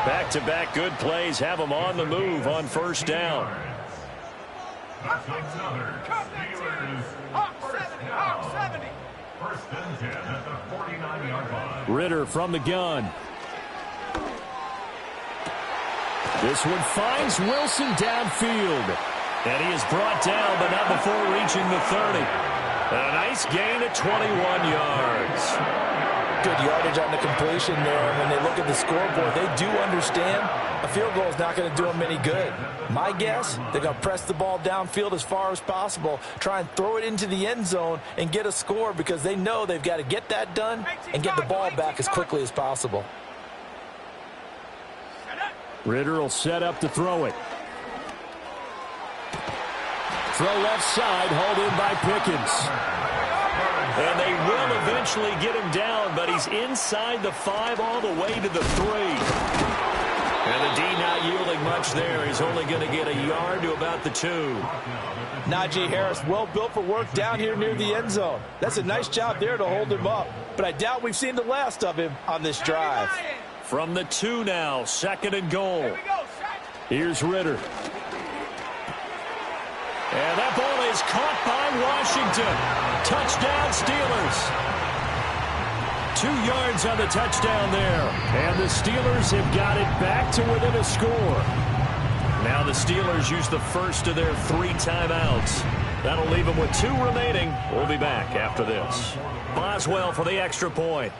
Back-to-back good plays have him on the move on first down. Ridder from the gun. This one finds Wilson downfield. And he is brought down, but not before reaching the 30. And a nice gain at 21 yards. Good yardage on the completion there. And when they look at the scoreboard, they do understand a field goal is not going to do them any good. My guess, they're going to press the ball downfield as far as possible, try and throw it into the end zone and get a score, because they know they've got to get that done and get the ball back as quickly as possible. Ridder will set up to throw it. Throw left side, hauled in by Pickens. And they will eventually get him down, but he's inside the 5 all the way to the 3. And the D not yielding much there. He's only going to get a yard to about the 2. Najee Harris, well built for work down here near the end zone. That's a nice job there to hold him up. But I doubt we've seen the last of him on this drive. From the 2 now, 2nd and goal. Here's Ridder. And that ball is caught by Washington. Touchdown, Steelers. 2 yards on the touchdown there. And the Steelers have got it back to within a score. Now the Steelers use the first of their 3 timeouts. That'll leave them with 2 remaining. We'll be back after this. Boswell for the extra point.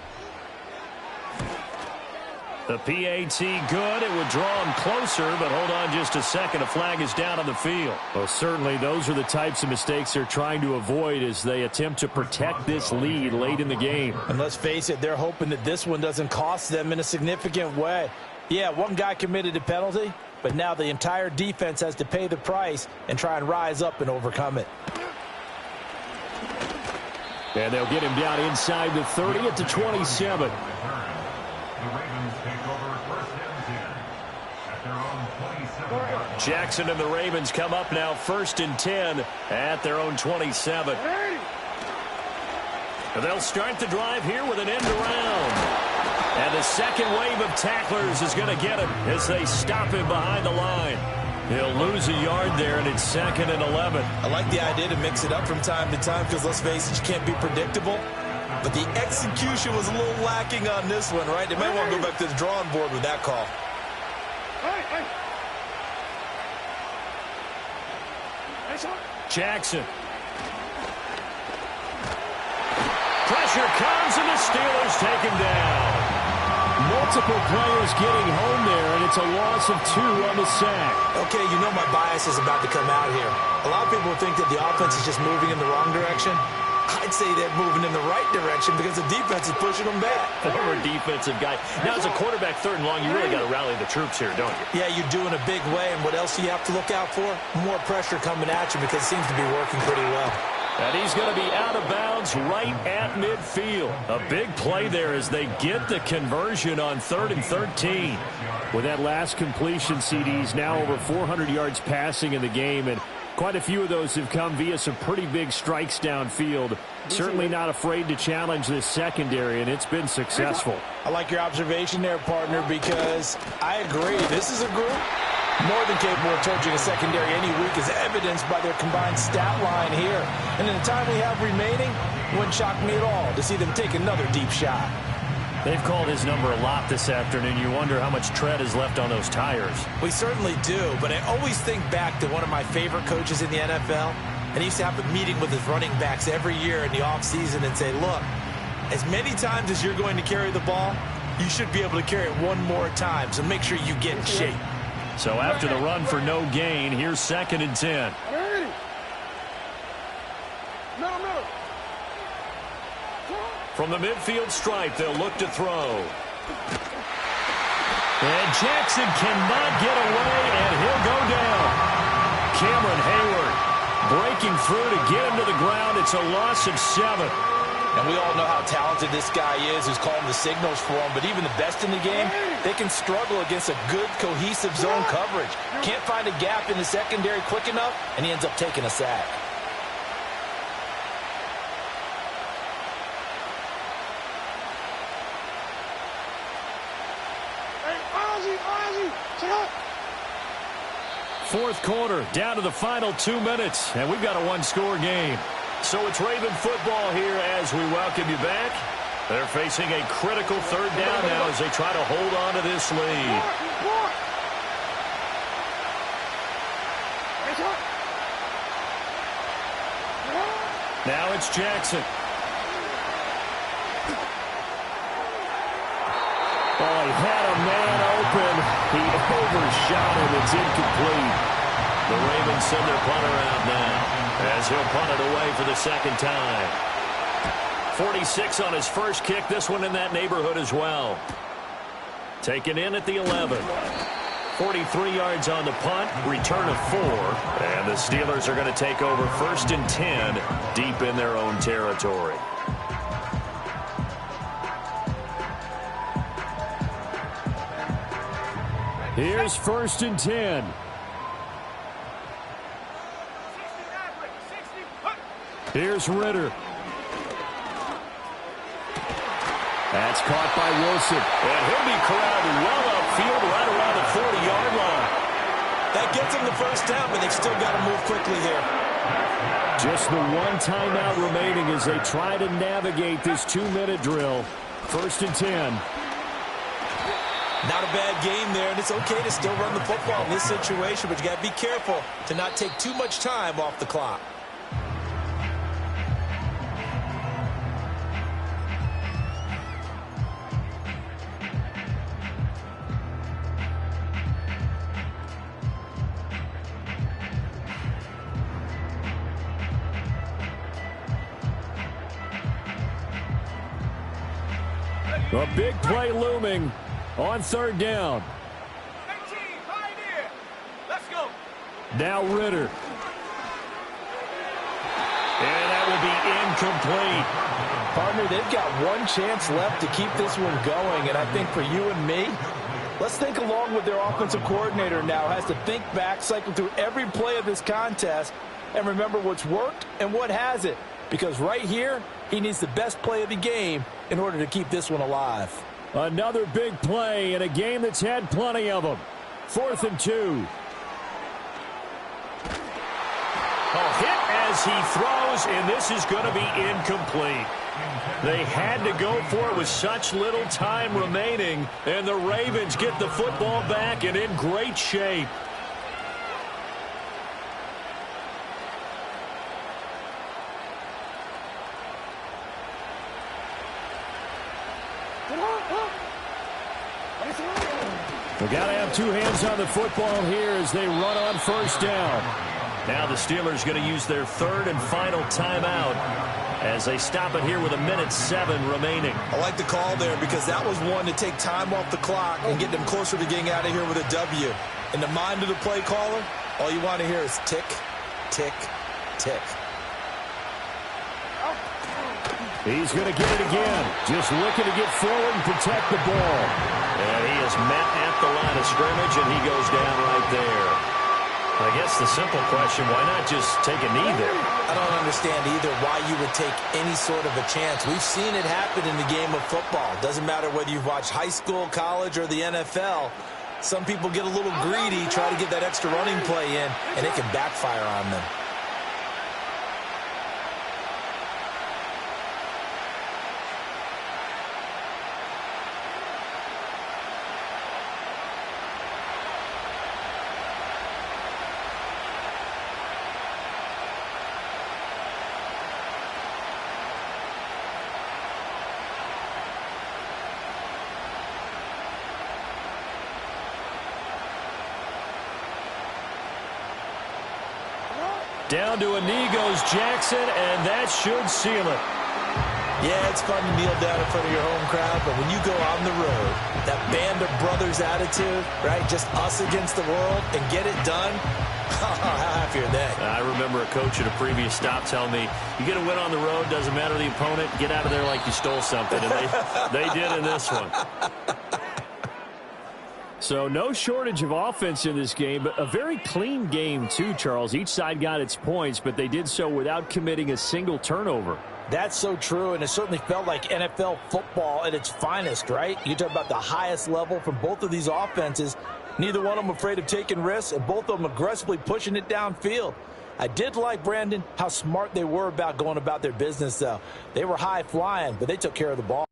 The PAT good. It would draw him closer, but hold on just a second. A flag is down on the field. Well, certainly those are the types of mistakes they're trying to avoid as they attempt to protect this lead late in the game. And let's face it, they're hoping that this one doesn't cost them in a significant way. Yeah, one guy committed a penalty, but now the entire defense has to pay the price and try and rise up and overcome it. And they'll get him down inside the 30 at the 27. Jackson and the Ravens come up now 1st and 10 at their own 27. And they'll start the drive here with an end around. And the second wave of tacklers is going to get him as they stop him behind the line. He'll lose a yard there, and it's 2nd and 11. I like the idea to mix it up from time to time, because let's face it, you can't be predictable. But the execution was a little lacking on this one, right? They might want to go back to the drawing board with that call. Jackson. Pressure comes, and the Steelers take him down. Multiple players getting home there, and it's a loss of 2 on the sack. Okay, you know my bias is about to come out here. A lot of people think that the offense is just moving in the wrong direction. I'd say they're moving in the right direction because the defense is pushing them back. Former defensive guy. Now, as a quarterback 3rd and long, you really got to rally the troops here, don't you? Yeah, you do in a big way. And what else do you have to look out for? More pressure coming at you, because it seems to be working pretty well. And he's going to be out of bounds right at midfield. A big play there as they get the conversion on 3rd and 13. With that last completion, CD's now over 400 yards passing in the game, and quite a few of those have come via some pretty big strikes downfield. Certainly not afraid to challenge this secondary, and it's been successful. I like your observation there, partner, because I agree. This is a group more than capable of torching a secondary any week, as evidenced by their combined stat line here. And in the time we have remaining, it wouldn't shock me at all to see them take another deep shot. They've called his number a lot this afternoon. You wonder how much tread is left on those tires. We certainly do, but I always think back to one of my favorite coaches in the NFL, And he used to have a meeting with his running backs every year in the offseason and say, look, as many times as you're going to carry the ball, you should be able to carry it one more time, so make sure you get in shape. So after the run for no gain, here's 2nd and 10. From the midfield stripe, they'll look to throw. And Jackson cannot get away, and he'll go down. Cameron Hayward breaking through to get him to the ground. It's a loss of 7. And we all know how talented this guy is who's calling the signals for him, but even the best in the game, they can struggle against a good, cohesive zone coverage. Can't find a gap in the secondary quick enough, and he ends up taking a sack. Fourth quarter, down to the final 2 minutes, and we've got a one-score game. So it's Raven football here as we welcome you back. They're facing a critical 3rd down now as they try to hold on to this lead. Now it's Jackson. Oh, he had a man open. He overshot him. It's incomplete. The Ravens send their punter out now as he'll punt it away for the 2nd time. 46 on his first kick. This one in that neighborhood as well. Taken in at the 11. 43 yards on the punt. Return of 4. And the Steelers are going to take over 1st and 10 deep in their own territory. Here's 1st and 10. Here's Ritter. That's caught by Wilson. And he'll be corralled well upfield right around the 40-yard line. That gets him the 1st down, but they've still got to move quickly here. Just the one timeout remaining as they try to navigate this 2-minute drill. 1st and 10. Not a bad game there, and it's okay to still run the football in this situation, but you got to be careful to not take too much time off the clock. A big play looming on 3rd down. 18, Pioneer. Let's go. Now Ritter. And that will be incomplete. Partner, they've got one chance left to keep this one going, and I think for you and me, let's think along with their offensive coordinator now. Has to think back, cycle through every play of this contest, and remember what's worked and what hasn't. Because right here, he needs the best play of the game in order to keep this one alive. Another big play in a game that's had plenty of them. 4th and 2. A hit as he throws, and this is going to be incomplete. They had to go for it with such little time remaining, and the Ravens get the football back and in great shape. We've got to have two hands on the football here as they run on 1st down. Now the Steelers going to use their 3rd and final timeout as they stop it here with 1:07 remaining. I like the call there because that was one to take time off the clock and get them closer to getting out of here with a W. In the mind of the play caller, all you want to hear is tick, tick, tick. He's going to get it again. Just looking to get forward and protect the ball. And he is met at the line of scrimmage, and he goes down right there. I guess the simple question, why not just take a knee there? I don't understand either why you would take any sort of a chance. We've seen it happen in the game of football. Doesn't matter whether you've watched high school, college, or the NFL. Some people get a little greedy, try to get that extra running play in, and it can backfire on them. Down to a knee goes Jackson, and that should seal it. Yeah, it's fun to kneel down in front of your home crowd, but when you go on the road, that band of brothers attitude, right, just us against the world, and get it done, how happy are they? I remember a coach at a previous stop telling me, you get a win on the road, doesn't matter the opponent, get out of there like you stole something, and they did in this one. So no shortage of offense in this game, but a very clean game too, Charles. Each side got its points, but they did so without committing a single turnover. That's so true, and it certainly felt like NFL football at its finest, right? You talk about the highest level from both of these offenses. Neither one of them afraid of taking risks, and both of them aggressively pushing it downfield. I did like, Brandon, how smart they were about going about their business, though. They were high-flying, but they took care of the ball.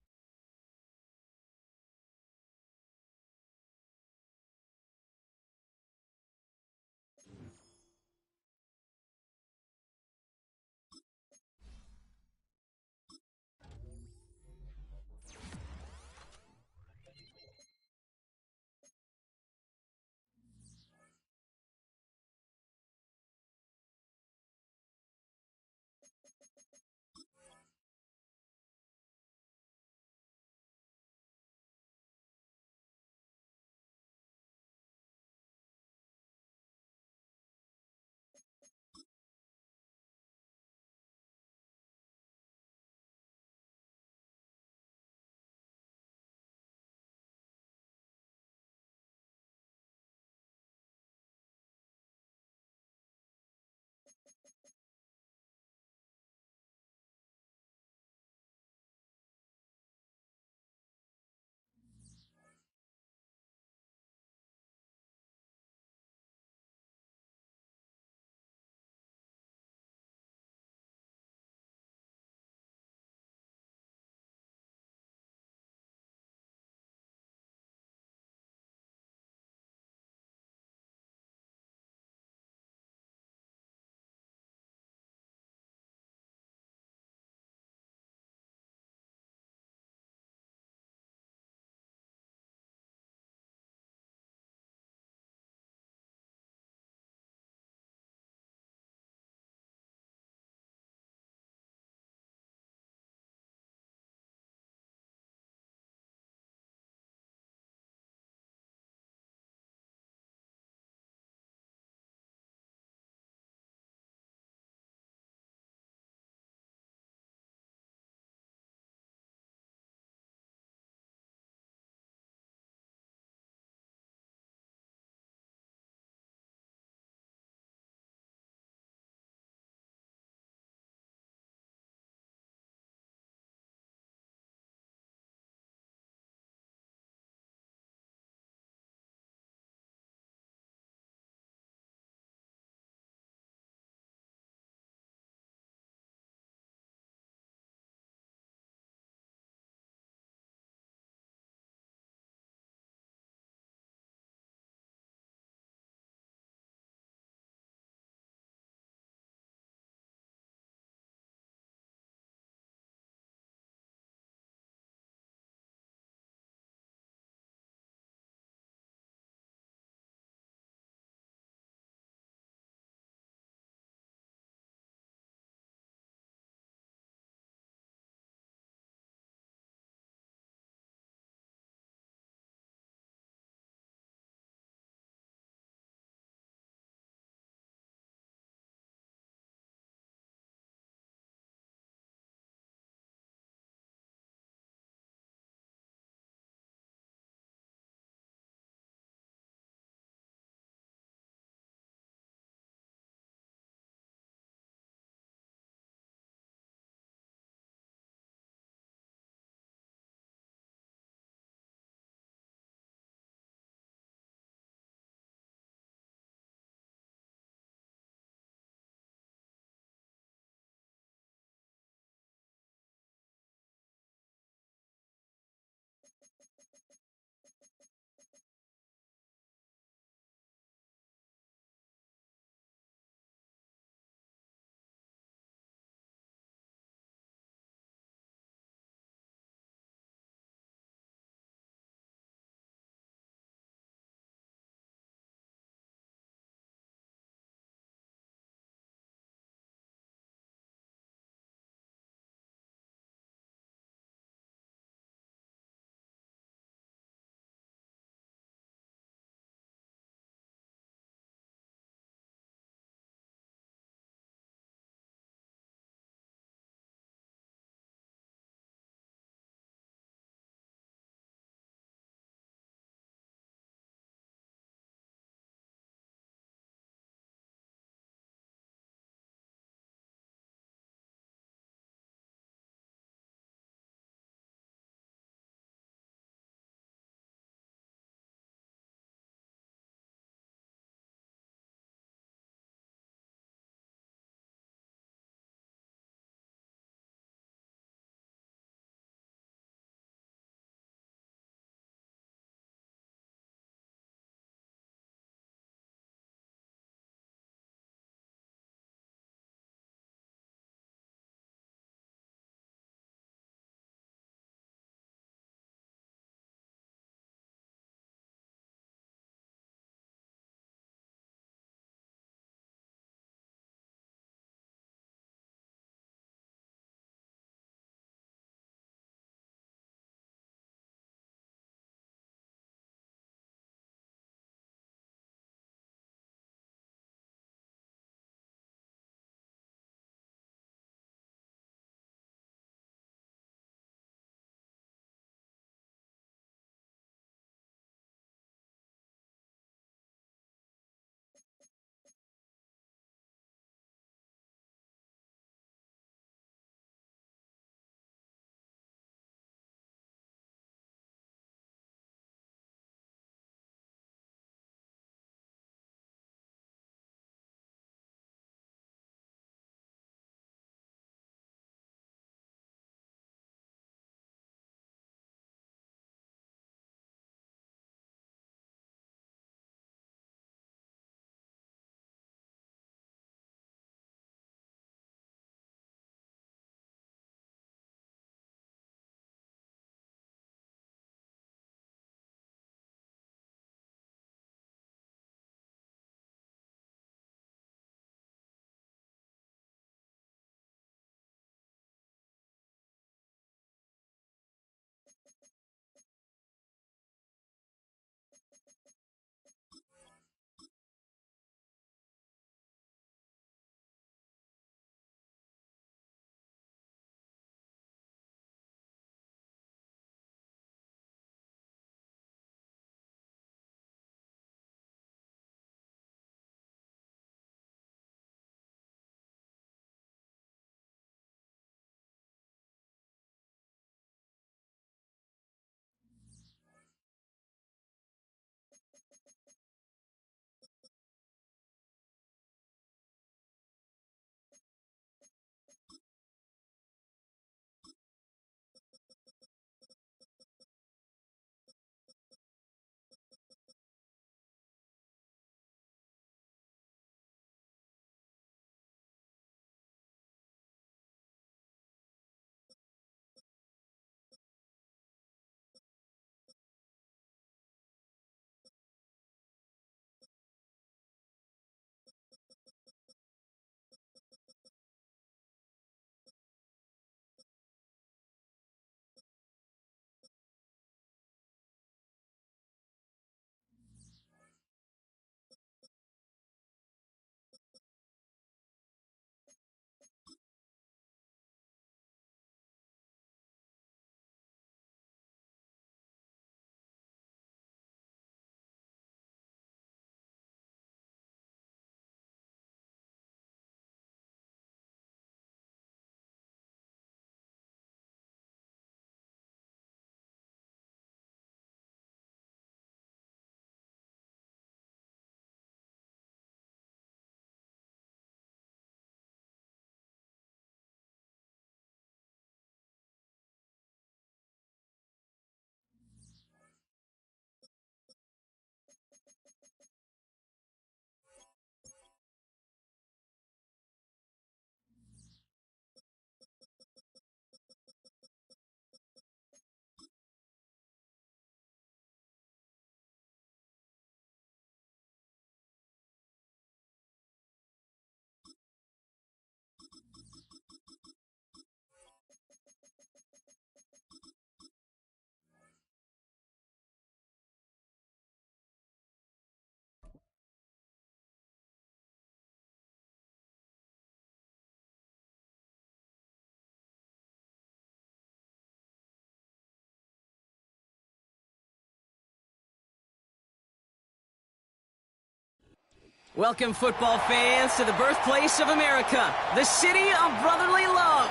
Welcome, football fans, to the birthplace of America, the city of brotherly love.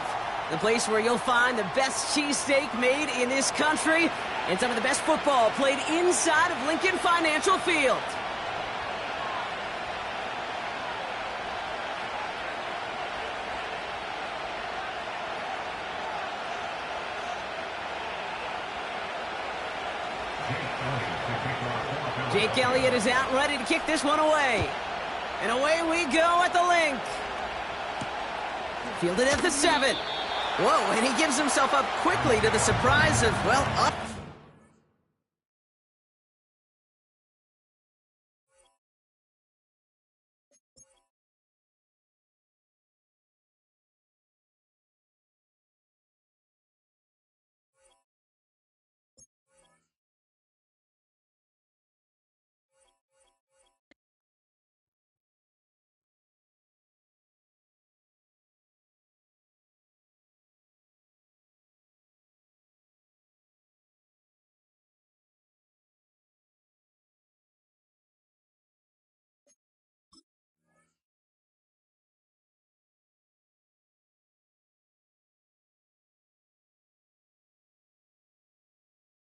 The place where you'll find the best cheesesteak made in this country and some of the best football played inside of Lincoln Financial Field. Jake Elliott is out ready to kick this one away. And away we go at the link. Fielded at the 7. Whoa, and he gives himself up quickly to the surprise of, well, up.